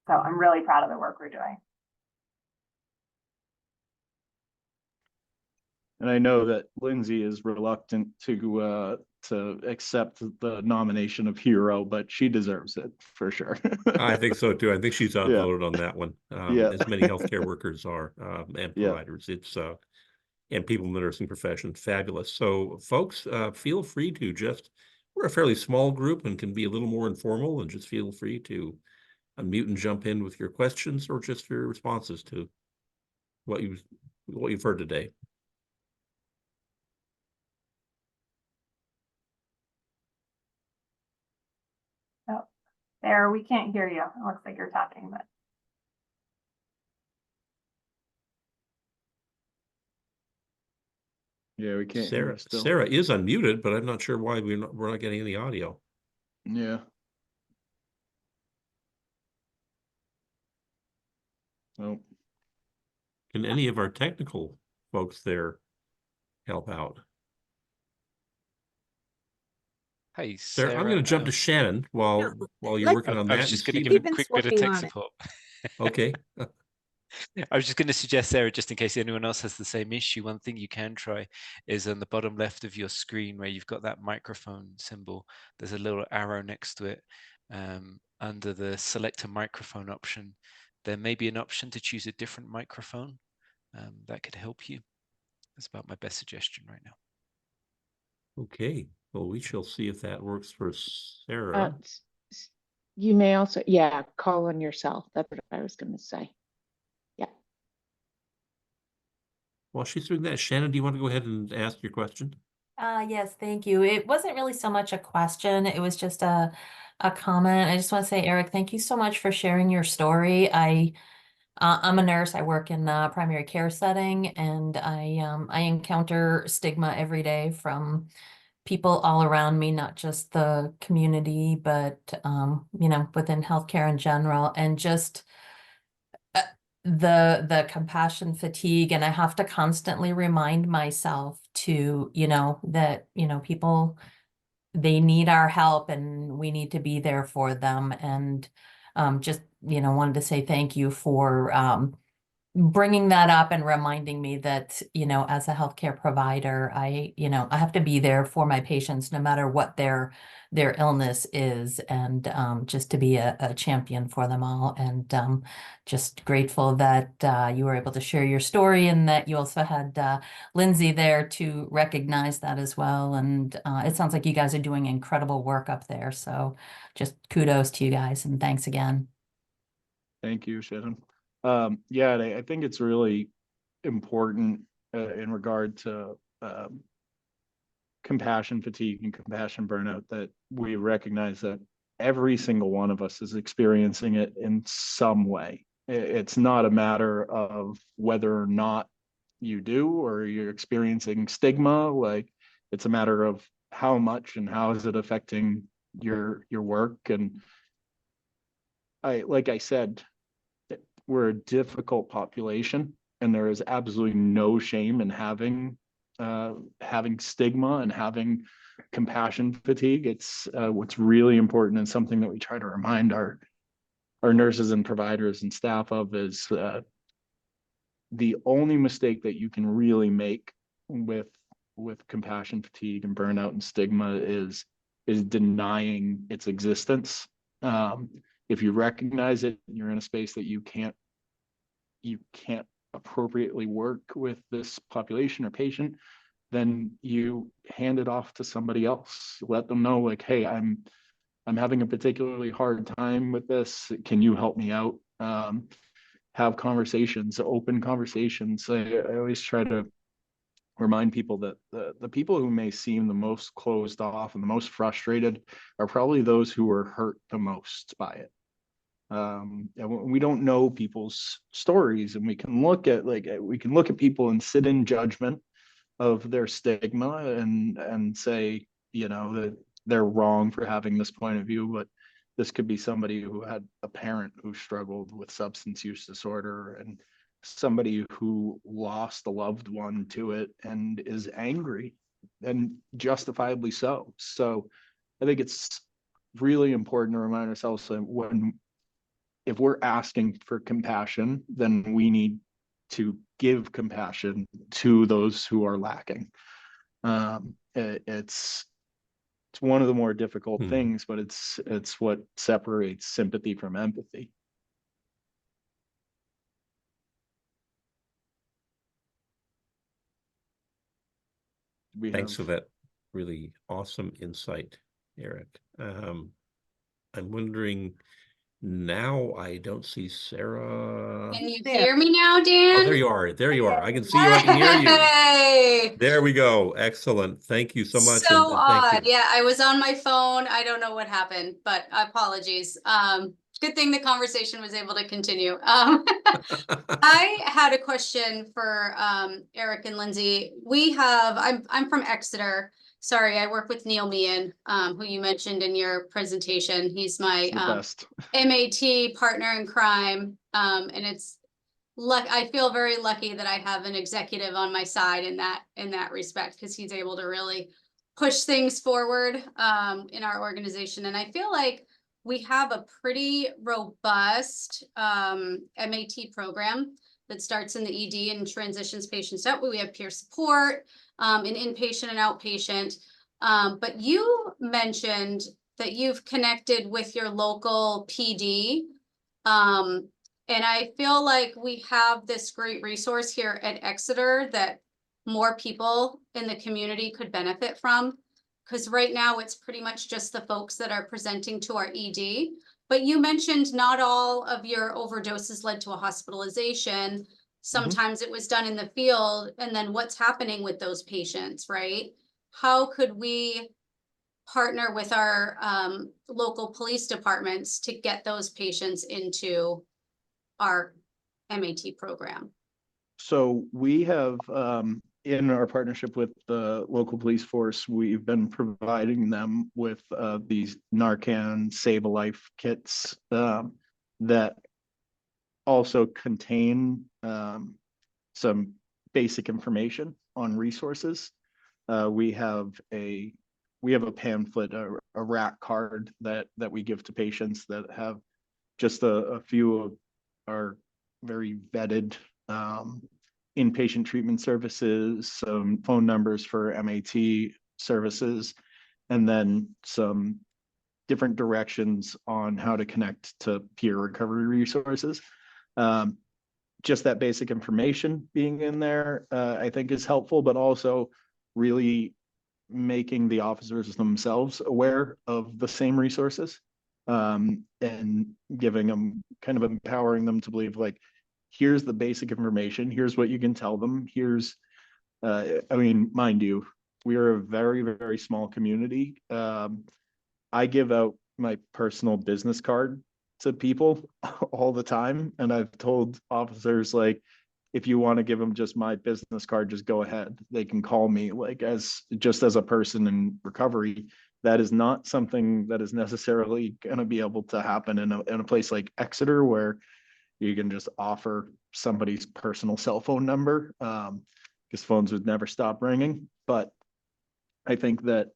So I'm really proud of the work we're doing. And I know that Lindsay is reluctant to accept the nomination of hero, but she deserves it for sure. I think so too. I think she's outvoted on that one. As many healthcare workers are, and providers. It's and people in the nursing profession, fabulous. So folks, feel free to we're a fairly small group and can be a little more informal, and just feel free to unmute and jump in with your questions or just your responses to what you've heard today. Oh, there, we can't hear you. It looks like you're talking, but. Yeah, we can't hear you still. Sarah is unmuted, but I'm not sure why we're not getting any audio. Yeah. Oh. Can any of our technical folks there help out? Hey, Sarah, I'm going to jump to Shannon while you're working on that. I was just going to give a quick bit of tech support. Okay. I was just going to suggest, Sarah, just in case anyone else has the same issue, one thing you can try is on the bottom left of your screen where you've got that microphone symbol, there's a little arrow next to it. Under the select a microphone option, there may be an option to choose a different microphone. That could help you. That's about my best suggestion right now. Okay, well, we shall see if that works for Sarah. You may also, yeah, call on yourself. That's what I was going to say. Yeah. While she's doing that, Shannon, do you want to go ahead and ask your question? Yes, thank you. It wasn't really so much a question. It was just a comment. I just want to say, Eric, thank you so much for sharing your story. I'm a nurse. I work in a primary care setting, and I encounter stigma every day from people all around me, not just the community, but you know, within healthcare in general, and just the compassion fatigue. And I have to constantly remind myself to, you know, that, you know, people, they need our help and we need to be there for them. And just, you know, wanted to say thank you for bringing that up and reminding me that, you know, as a healthcare provider, I have to be there for my patients no matter what their illness is, and just to be a champion for them all. And just grateful that you were able to share your story, and that you also had Lindsay there to recognize that as well. And it sounds like you guys are doing incredible work up there. So just kudos to you guys, and thanks again. Thank you, Shannon. Yeah, and I think it's really important in regard to compassion fatigue and compassion burnout that we recognize that every single one of us is experiencing it in some way. It's not a matter of whether or not you do or you're experiencing stigma. Like, it's a matter of how much and how is it affecting your work. And like I said, we're a difficult population, and there is absolutely no shame in having stigma and having compassion fatigue. It's what's really important, and something that we try to remind our nurses and providers and staff of, is the only mistake that you can really make with compassion fatigue and burnout and stigma is denying its existence. If you recognize it, you're in a space that you can't appropriately work with this population or patient, then you hand it off to somebody else. Let them know, like, hey, I'm having a particularly hard time with this. Can you help me out? Have conversations, open conversations. I always try to remind people that the people who may seem the most closed off and the most frustrated are probably those who are hurt the most by it. And we don't know people's stories, and we can look at people and sit in judgment of their stigma and say, you know, that they're wrong for having this point of view. But this could be somebody who had a parent who struggled with substance use disorder, and somebody who lost a loved one to it and is angry, and justifiably so. So I think it's really important to remind ourselves that if we're asking for compassion, then we need to give compassion to those who are lacking. It's one of the more difficult things, but it's what separates sympathy from empathy. Thanks for that really awesome insight, Eric. I'm wondering, now I don't see Sarah. Can you hear me now, Dan? Oh, there you are. There you are. I can see you. I can hear you. Hey! There we go. Excellent. Thank you so much. So and thank odd. you. Yeah, I was on my phone. I don't know what happened, but apologies. Good thing the conversation was able to continue. I had a question for Eric and Lindsay. I'm from Exeter. Sorry, I work with Neil Meehan, who you mentioned in your presentation. He's my best. MAT partner in crime. And I feel very lucky that I have an executive on my side in that respect, because he's able to really push things forward in our organization. And I feel like we have a pretty robust MAT program that starts in the ED and transitions patients out. We have peer support in inpatient and outpatient. But you mentioned that you've connected with your local PD. And I feel like we have this great resource here at Exeter that more people in the community could benefit from. Because right now it's pretty much just the folks that are presenting to our ED. But you mentioned not all of your overdoses led to a hospitalization. Sometimes it was done in the field. And then what's happening with those patients, right? How could we partner with our local police departments to get those patients into our MAT program? So we have, in our partnership with the local police force, we've been providing them with these Narcan Save a Life kits that also contain some basic information on resources. We have a pamphlet, a rack card that we give to patients that have just a few of our very vetted inpatient treatment services, some phone numbers for MAT services, and then some different directions on how to connect to peer recovery resources. Just that basic information being in there, I think is helpful, but also really making the officers themselves aware of the same resources, and giving them, kind of empowering them to believe, like, here's the basic information, here's what you can tell them, here's, I mean, mind you, we are a very, very small community. I give out my personal business card to people all the time, and I've told officers, like, if you want to give them just my business card, just go ahead. They can call me, like, as a person in recovery. That is not something that is necessarily going to be able to happen in a place like Exeter, where you can just offer somebody's personal cell phone number, because phones would never stop ringing. But I think that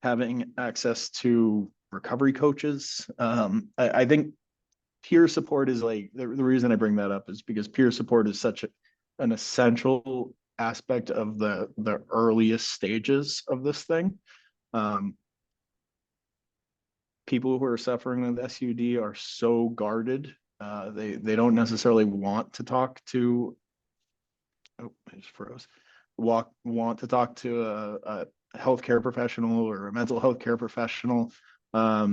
having access to recovery coaches, I think peer support is, like, the reason I bring that up is because peer support is such an essential aspect of the earliest stages of this thing. People who are suffering with SUD are so guarded. They don't necessarily want to talk to, oh, I just froze. Want to talk to a healthcare professional or a mental health care professional. A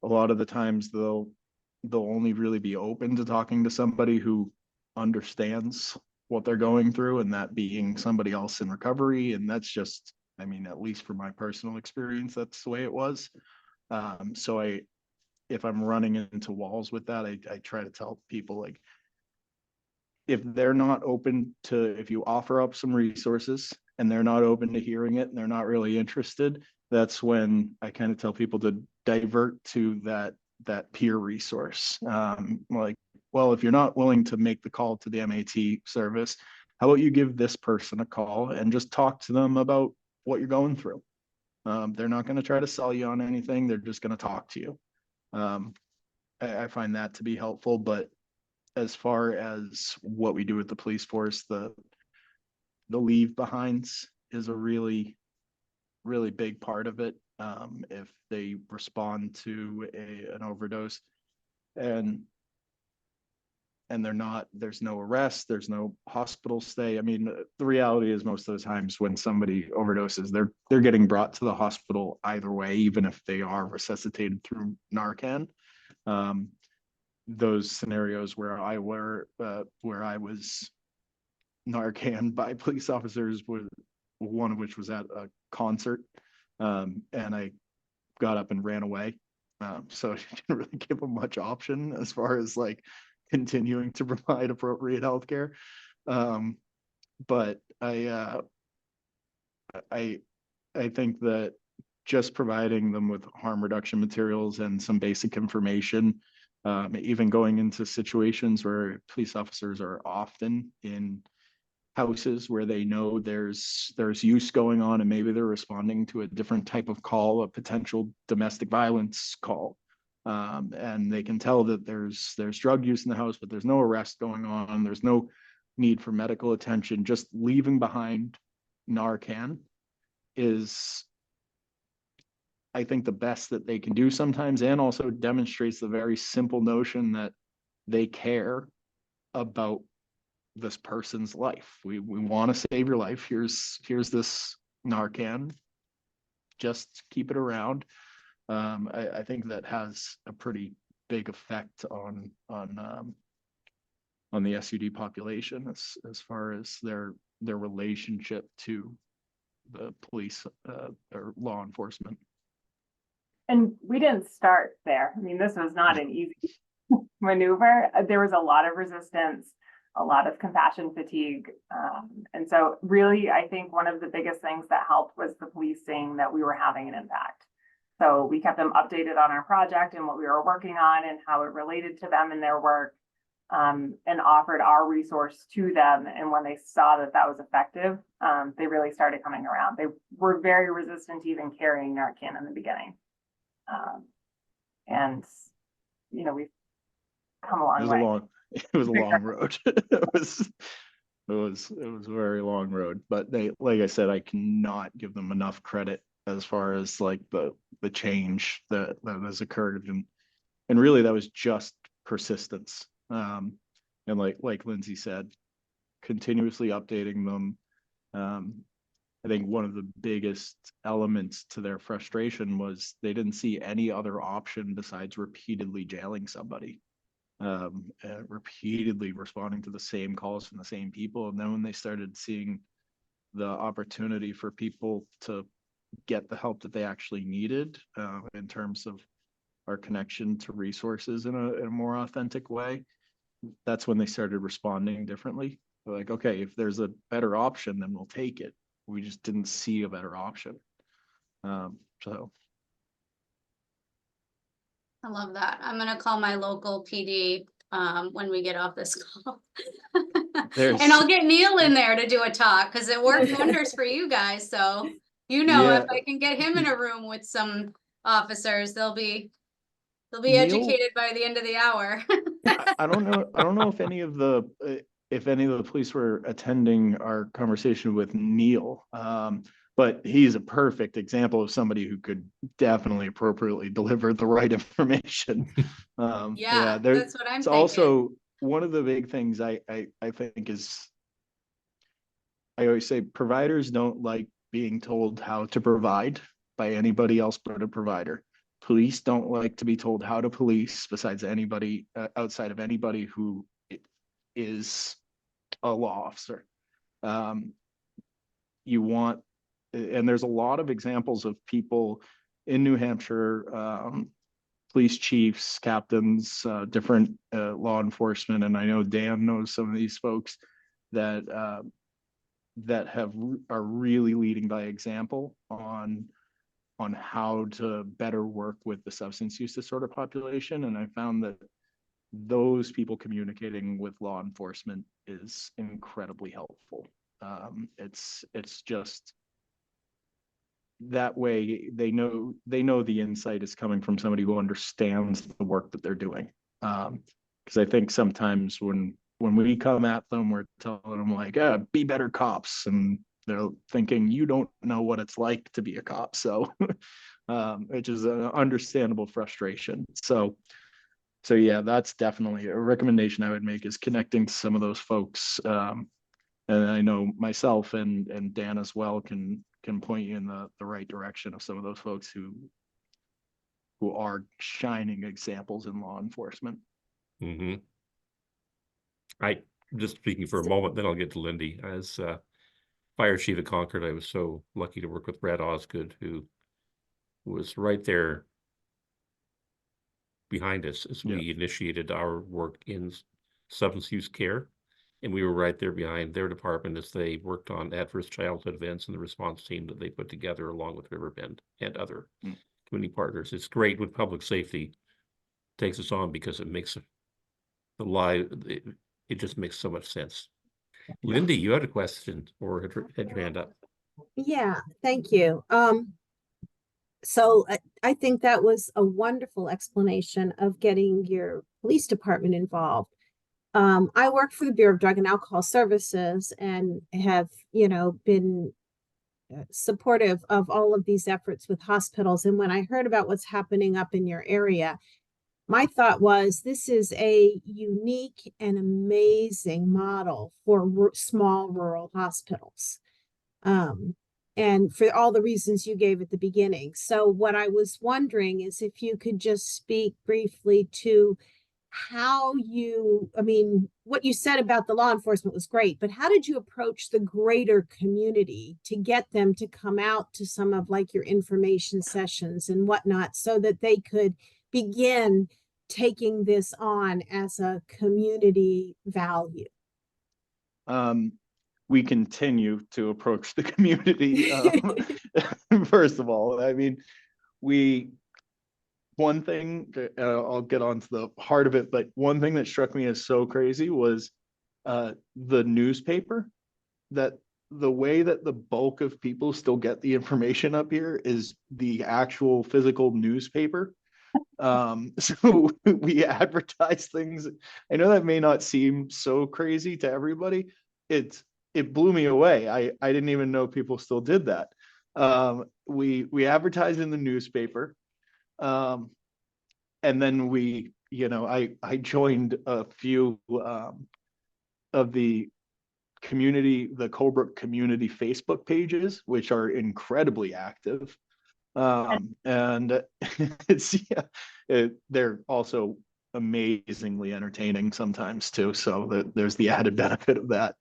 lot of the times they'll only really be open to talking to somebody who understands what they're going through, and that being somebody else in recovery. And that's just, I mean, at least for my personal experience, that's the way it was. So if I'm running into walls with that, I try to tell people, like, if they're not open to, if you offer up some resources and they're not open to hearing it and they're not really interested, that's when I kind of tell people to divert to that peer resource. Like, well, if you're not willing to make the call to the MAT service, how about you give this person a call and just talk to them about what you're going through? They're not going to try to sell you on anything. They're just going to talk to you. I find that to be helpful. But as far as what we do with the police force, the leave behinds is a really, really big part of it. If they respond to an overdose and there's no arrest, there's no hospital stay. I mean, the reality is most of the times when somebody overdoses, they're getting brought to the hospital either way, even if they are resuscitated through Narcan. Those scenarios where I was Narcan by police officers, one of which was at a concert, and I got up and ran away. So I didn't really give them much option as far as, like, continuing to provide appropriate healthcare. But I think that just providing them with harm reduction materials and some basic information, even going into situations where police officers are often in houses where they know there's use going on, and maybe they're responding to a different type of call, a potential domestic violence call. And they can tell that there's drug use in the house, but there's no arrest going on. There's no need for medical attention. Just leaving behind Narcan is, I think, the best that they can do sometimes, and also demonstrates the very simple notion that they care about this person's life. We want to save your life. Here's this Narcan. Just keep it around. I think that has a pretty big effect on the SUD population as far as their relationship to the police or law enforcement. And we didn't start there. I mean, this was not an easy maneuver. There was a lot of resistance, a lot of compassion fatigue. And so really, I think one of the biggest things that helped was the police saying that we were having an impact. So we kept them updated on our project and what we were working on and how it related to them in their work, and offered our resource to them. And when they saw that that was effective, they really started coming around. They were very resistant to even carrying Narcan in the beginning. And, you know, we've come a long way. It was a long road. It was a very long road, but they, like I said, I cannot give them enough credit as far as like the change that has occurred. And really that was just persistence. And like Lindsay said, continuously updating them. I think one of the biggest elements to their frustration was they didn't see any other option besides repeatedly jailing somebody, repeatedly responding to the same calls from the same people. And then when they started seeing the opportunity for people to get the help that they actually needed, in terms of our connection to resources in a more authentic way, that's when they started responding differently. They're like, okay, if there's a better option, then we'll take it. We just didn't see a better option. So. I love that. I'm gonna call my local PD when we get off this call. And I'll get Neil in there to do a talk because it worked wonders for you guys. So, you know, Yeah. if I can get him in a room with some officers, they'll be Neil- educated by the end of the hour. I don't know if any of the police were attending our conversation with Neil, but he's a perfect example of somebody who could definitely appropriately deliver the right information. Yeah, that's what I'm it's thinking. also one of the big things I think is, I always say providers don't like being told how to provide by anybody else but a provider. Police don't like to be told how to police besides anybody outside of anybody who is a law officer. You want, and there's a lot of examples of people in New Hampshire, police chiefs, captains, different law enforcement, and I know Dan knows some of these folks that are really leading by example on how to better work with the substance use disorder population. And I found that those people communicating with law enforcement is incredibly helpful. It's just that way they know the insight is coming from somebody who understands the work that they're doing. Because I think sometimes when we come at them, we're telling them like, be better cops, and they're thinking you don't know what it's like to be a cop. So which is an understandable frustration. So yeah, that's definitely a recommendation I would make, is connecting to some of those folks. And I know myself and Dan as well can point you in the right direction of some of those folks who are shining examples in law enforcement. Mm-hmm. I just speaking for a moment, then I'll get to Lindy. As fire chief at Concord, I was so lucky to work with Brad Osgood, who was right there behind us as we initiated our work in substance use care. And we were right there behind their department as they worked on adverse childhood events and the response team that they put together along with Riverbend and other community partners. It's great when public safety takes us on because it makes the life, it just makes so much sense. Lindy, you had a question or had your hand up. Yeah, thank you. So I think that was a wonderful explanation of getting your police department involved. I work for the Bureau of Drug and Alcohol Services and have, been supportive of all of these efforts with hospitals. And when I heard about what's happening up in your area, my thought was this is a unique and amazing model for small rural hospitals. And for all the reasons you gave at the beginning. So what I was wondering is if you could just speak briefly to how what you said about the law enforcement was great, but how did you approach the greater community to get them to come out to some of like your information sessions and whatnot so that they could begin taking this on as a community value? We continue to approach the community. First of all, I mean, one thing, I'll get on to the heart of it, but one thing that struck me as so crazy was the newspaper, that the way that the bulk of people still get the information up here is the actual physical newspaper. So we advertise things. I know that may not seem so crazy to everybody. It blew me away. I didn't even know people still did that. We advertised in the newspaper. And then I joined a few of the Colebrook community Facebook pages, which are incredibly active. And they're also amazingly entertaining sometimes too. So there's the added benefit of that.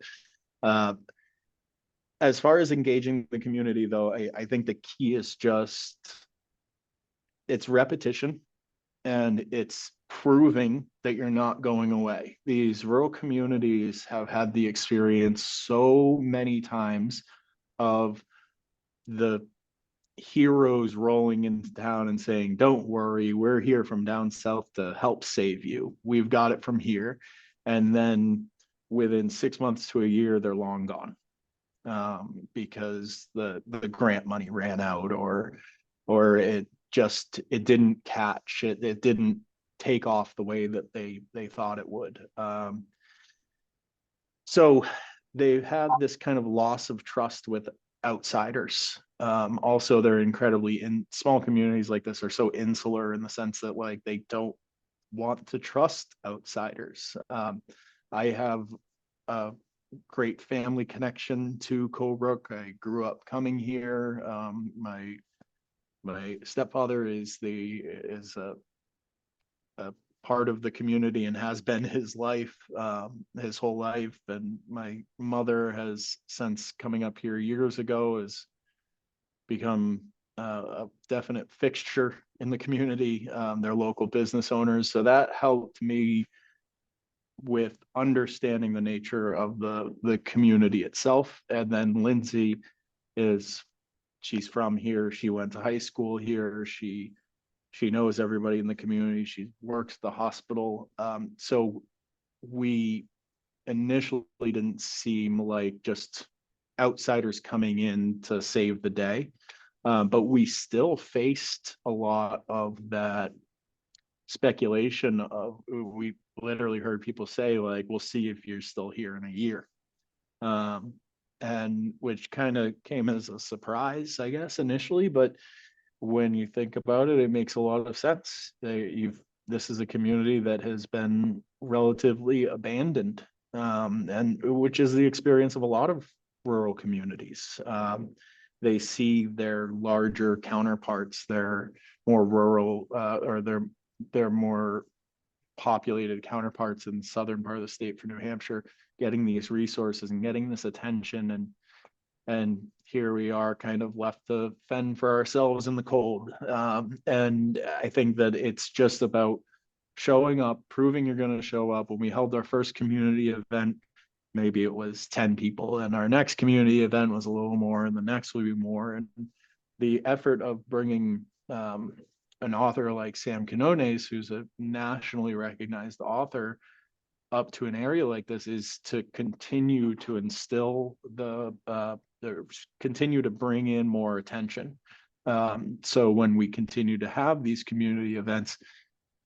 As far as engaging the community, though, I think the key is just it's repetition and it's proving that you're not going away. These rural communities have had the experience so many times of the heroes rolling into town and saying, don't worry, we're here from down south to help save you. We've got it from here. And then within 6 months to a year, they're long gone because the grant money ran out or it didn't catch it. It didn't take off the way that they thought it would. So they've had this kind of loss of trust with outsiders. Also, they're incredibly in small communities like this are so insular in the sense that like they don't want to trust outsiders. I have a great family connection to Colebrook. I grew up coming here. My stepfather is a part of the community and has been his whole life. And my mother has, since coming up here years ago, has become a definite fixture in the community. They're local business owners. So that helped me with understanding the nature of the community itself. And then Lindsay she's from here. She went to high school here. She knows everybody in the community. She works at the hospital. So we initially didn't seem like just outsiders coming in to save the day. But we still faced a lot of that speculation of, we literally heard people say like, we'll see if you're still here in a year. And which kind of came as a surprise, I guess, initially, but when you think about it, it makes a lot of sense. This is a community that has been relatively abandoned, and which is the experience of a lot of rural communities. They see their larger counterparts, their more rural or their more populated counterparts in the southern part of the state for New Hampshire, getting these resources and getting this attention, and here we are kind of left to fend for ourselves in the cold. And I think that it's just about showing up, proving you're going to show up. When we held our first community event, maybe it was 10 people, and our next community event was a little more, and the next will be more. And the effort of bringing an author like Sam Quinones, who's a nationally recognized author, up to an area like this is to continue to instill continue to bring in more attention. So when we continue to have these community events,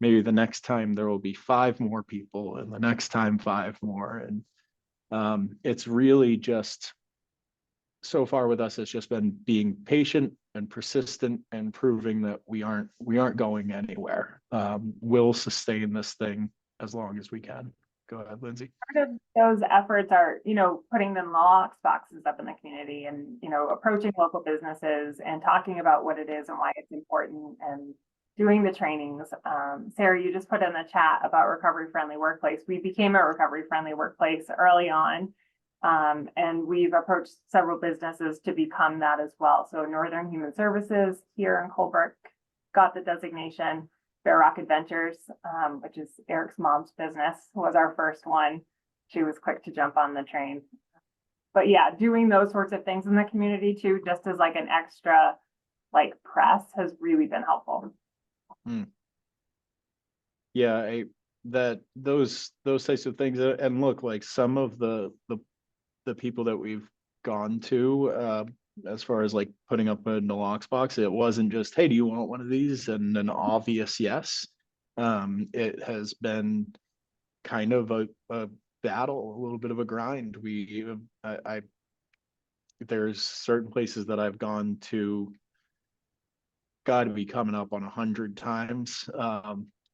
maybe the next time there will be 5 more people, and the next time 5 more. And it's really just, so far with us, it's just been being patient and persistent and proving that we aren't going anywhere. We'll sustain this thing as long as we can. Go ahead, Lindsay. Part of those efforts are, putting the lock boxes up in the community and, approaching local businesses and talking about what it is and why it's important and doing the trainings. Sarah, you just put in the chat about recovery friendly workplace. We became a recovery friendly workplace early on. And we've approached several businesses to become that as well. So Northern Human Services here in Colebrook got the designation. Bear Rock Adventures, which is Eric's mom's business, was our first one. She was quick to jump on the train. But yeah, doing those sorts of things in the community too, just as like an extra press, has really been helpful. Yeah, those types of things, and look, like some of the people that we've gone to, as far as like putting up a Nalox box, it wasn't just, hey, do you want one of these? And an obvious yes. It has been kind of a battle, a little bit of a grind. There's certain places that I've gone to, got to be coming up on 100 times.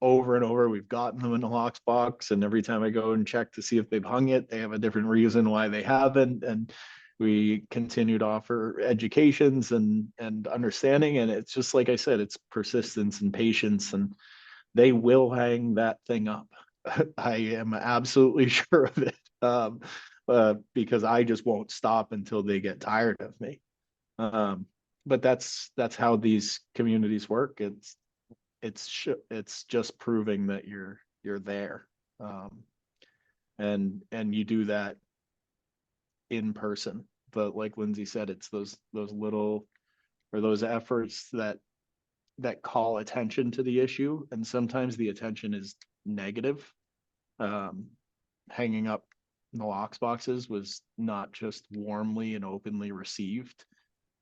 Over and over, we've gotten them in the Nalox box, and every time I go and check to see if they've hung it, they have a different reason why they haven't. And we continue to offer educations and understanding. And it's just, like I said, it's persistence and patience, and they will hang that thing up. I am absolutely sure of it, because I just won't stop until they get tired of me. But that's how these communities work. It's just proving that you're there. And you do that in person. But like Lindsay said, it's those little, or those efforts that call attention to the issue. And sometimes the attention is negative. Hanging up Nalox boxes was not just warmly and openly received.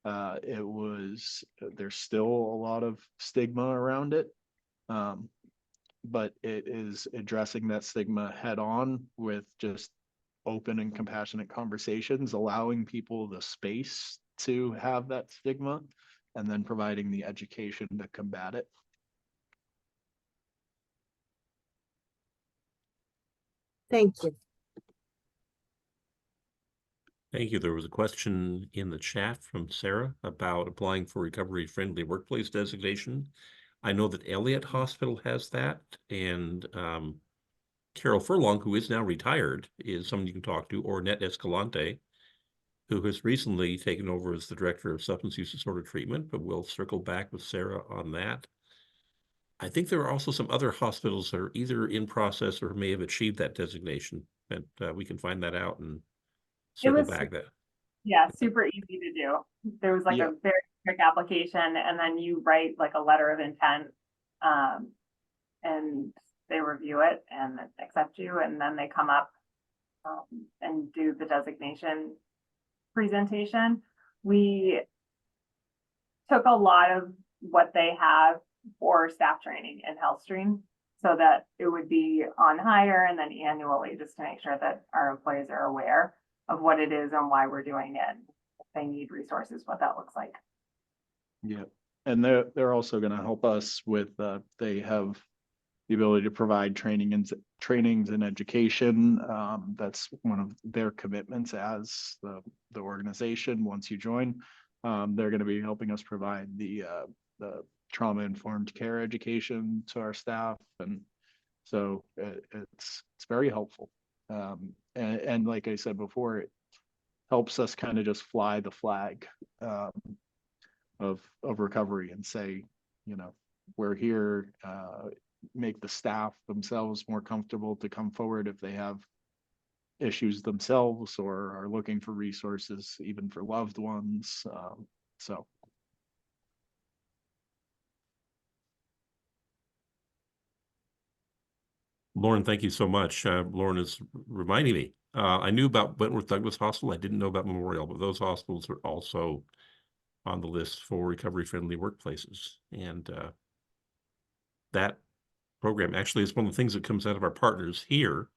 There's still a lot of stigma around it. But it is addressing that stigma head on with just open and compassionate conversations, allowing people the space to have that stigma, and then providing the education to combat it. Thank you. Thank you. There was a question in the chat from Sarah about applying for recovery-friendly workplace designation. I know that Elliott Hospital has that, and Carol Furlong, who is now retired, is someone you can talk to, or Net Escalante, who has recently taken over as the director of substance use disorder treatment, but we'll circle back with Sarah on that. I think there are also some other hospitals that are either in process or may have achieved that designation, and we can find that out and circle back that. Yeah, super easy to do. There was a very quick application, and then you write a letter of intent, and they review it and accept you, and then they come up and do the designation presentation. We took a lot of what they have for staff training in HealthStream, so that it would be on hire and then annually, just to make sure that our employees are aware of what it is and why we're doing it. If they need resources, what that looks like. Yeah, and they're also going to help us with. They have the ability to provide trainings and education. That's one of their commitments as the organization. Once you join, they're going to be helping us provide the trauma-informed care education to our staff, and so it's very helpful. And like I said before, it helps us kind of just fly the flag of recovery and say, we're here. Make the staff themselves more comfortable to come forward if they have issues themselves or are looking for resources, even for loved ones. So. Lauren, thank you so much. Lauren is reminding me. I knew about Wentworth Douglas Hospital. I didn't know about Memorial, but those hospitals are also on the list for recovery-friendly workplaces. And that program actually is one of the things that comes out of our partners here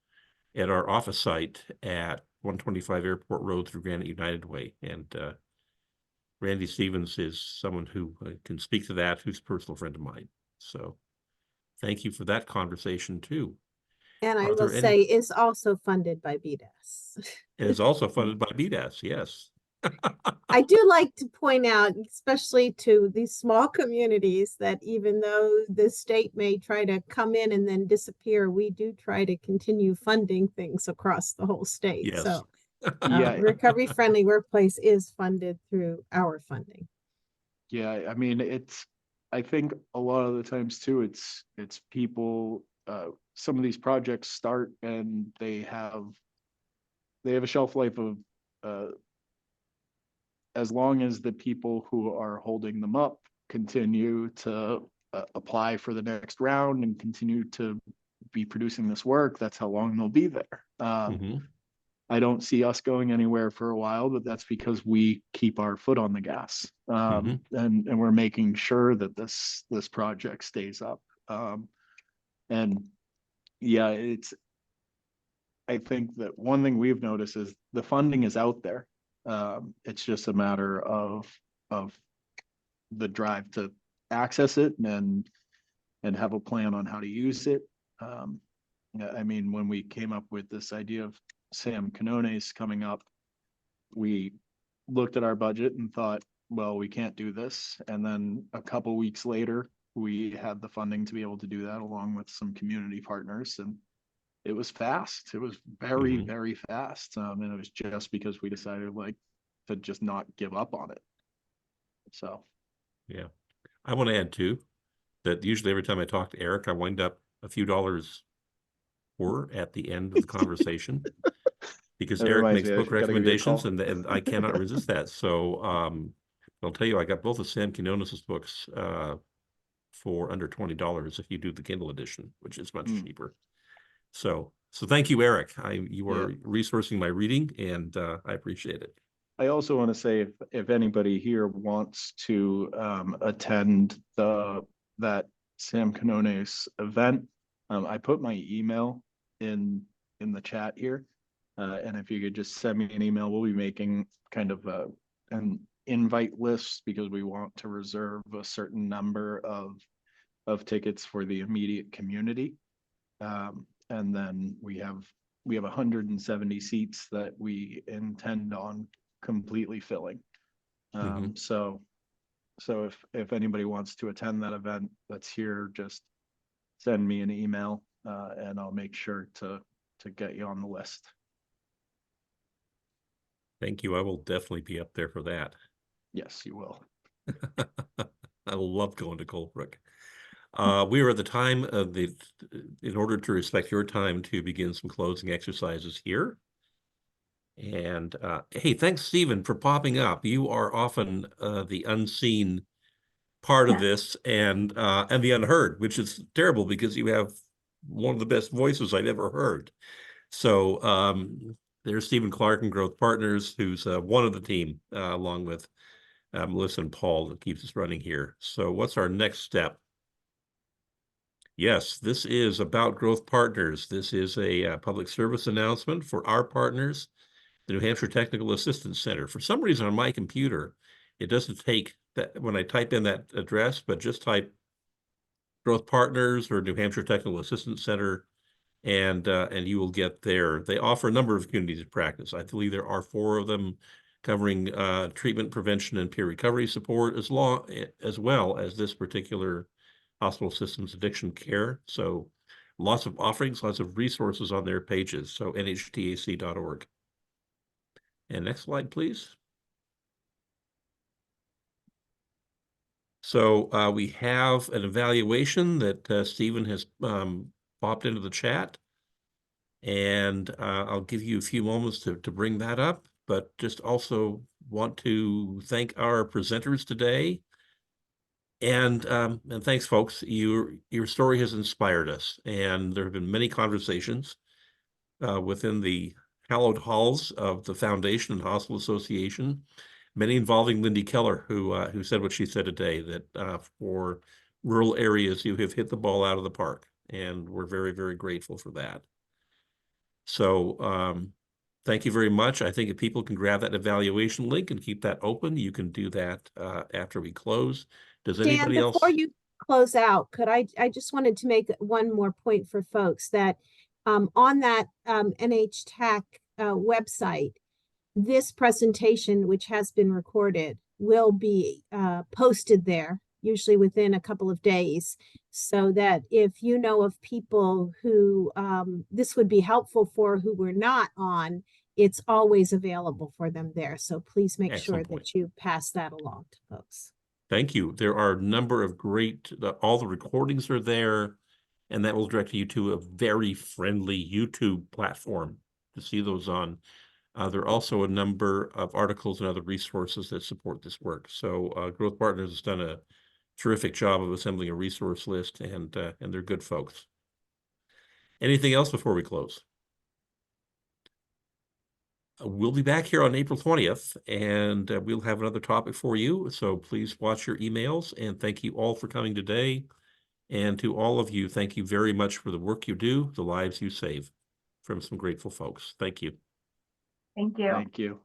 at our office site at 125 Airport Road through Granite United Way. And Randy Stevens is someone who can speak to that, who's a personal friend of mine. So thank you for that conversation too. And I Are will there any- say it's also funded by BDAS. It is also funded by BDAS, yes. I do like to point out, especially to these small communities, that even though the state may try to come in and then disappear, we do try to continue funding things across the whole state. Yes. So Yeah. Recovery Friendly Workplace is funded through our funding. Yeah, I mean, I think a lot of the times too, it's people, some of these projects start and they have a shelf life of, as long as the people who are holding them up continue to apply for the next round and continue to be producing this work, that's how long they'll be there. Mhm. I don't see us going anywhere for a while, but that's because we keep our foot on the gas. And we're making sure that this project stays up. And yeah, I think that one thing we've noticed is the funding is out there. It's just a matter of the drive to access it and have a plan on how to use it. I mean, when we came up with this idea of Sam Canones coming up, we looked at our budget and thought, well, we can't do this. And then a couple weeks later, we had the funding to be able to do that along with some community partners. And it was fast. It was very, very fast. And it was just because we decided to just not give up on it. So. Yeah. I want to add too, that usually every time I talk to Eric, I wind up a few dollars poor at the end of the conversation. Because That Eric reminds makes me, I book should- gotta give you a recommendations call. and I cannot resist that. So I'll tell you, I got both of Sam Quinones' books for under $20 if you do the Kindle edition, which is much cheaper. So thank you, Eric. You are resourcing my reading and I appreciate it. I also want to say if anybody here wants to attend that Sam Canones event, I put my email in the chat here. And if you could just send me an email, we'll be making kind of an invite list because we want to reserve a certain number of tickets for the immediate community. And then we have 170 seats that we intend on completely filling. So if anybody wants to attend that event that's here, just send me an email and I'll make sure to get you on the list. Thank you. I will definitely be up there for that. Yes, you will. I love going to Colebrook. We are at the time of in order to respect your time, to begin some closing exercises here. And hey, thanks, Stephen, for popping up. You are often the unseen part of this and the unheard, which is terrible because you have one of the best voices I've ever heard. So there's Stephen Clark and Growth Partners, who's one of the team, along with Melissa and Paul, that keeps us running here. So what's our next step? Yes, this is about Growth Partners. This is a public service announcement for our partners, the New Hampshire Technical Assistance Center. For some reason on my computer, it doesn't take that when I type in that address, but just type Growth Partners or New Hampshire Technical Assistance Center, and you will get there. They offer a number of communities of practice. I believe there are 4 of them covering treatment, prevention, and peer recovery support, as well as this particular hospital systems addiction care. So lots of offerings, lots of resources on their pages. So nhtac.org. And next slide, please. So we have an evaluation that Stephen has popped into the chat. And I'll give you a few moments to bring that up, but just also want to thank our presenters today. And thanks, folks. Your story has inspired us, and there have been many conversations within the hallowed halls of the Foundation and Hospital Association many involving Lindy Keller, who said what she said today, that for rural areas, you have hit the ball out of the park, and we're very, very grateful for that. So thank you very much. I think if people can grab that evaluation link and keep that open, you can do that after we close. Does Dan, anybody else? before you close out, I just wanted to make one more point for folks that on that NHTAC website, this presentation, which has been recorded, will be posted there, usually within a couple of days, so that if you know of people who this would be helpful for who were not on, it's always available for them there. So please make sure Excellent point. that you pass that along to folks. Thank you. There are a number of great, all the recordings are there, and that will direct you to a very friendly YouTube platform to see those on. There are also a number of articles and other resources that support this work. So Growth Partners has done a terrific job of assembling a resource list, and they're good folks. Anything else before we close? We'll be back here on April 20th, and we'll have another topic for you. So please watch your emails, and thank you all for coming today. And to all of you, thank you very much for the work you do, the lives you save from some grateful folks. Thank you. Thank you. Thank you.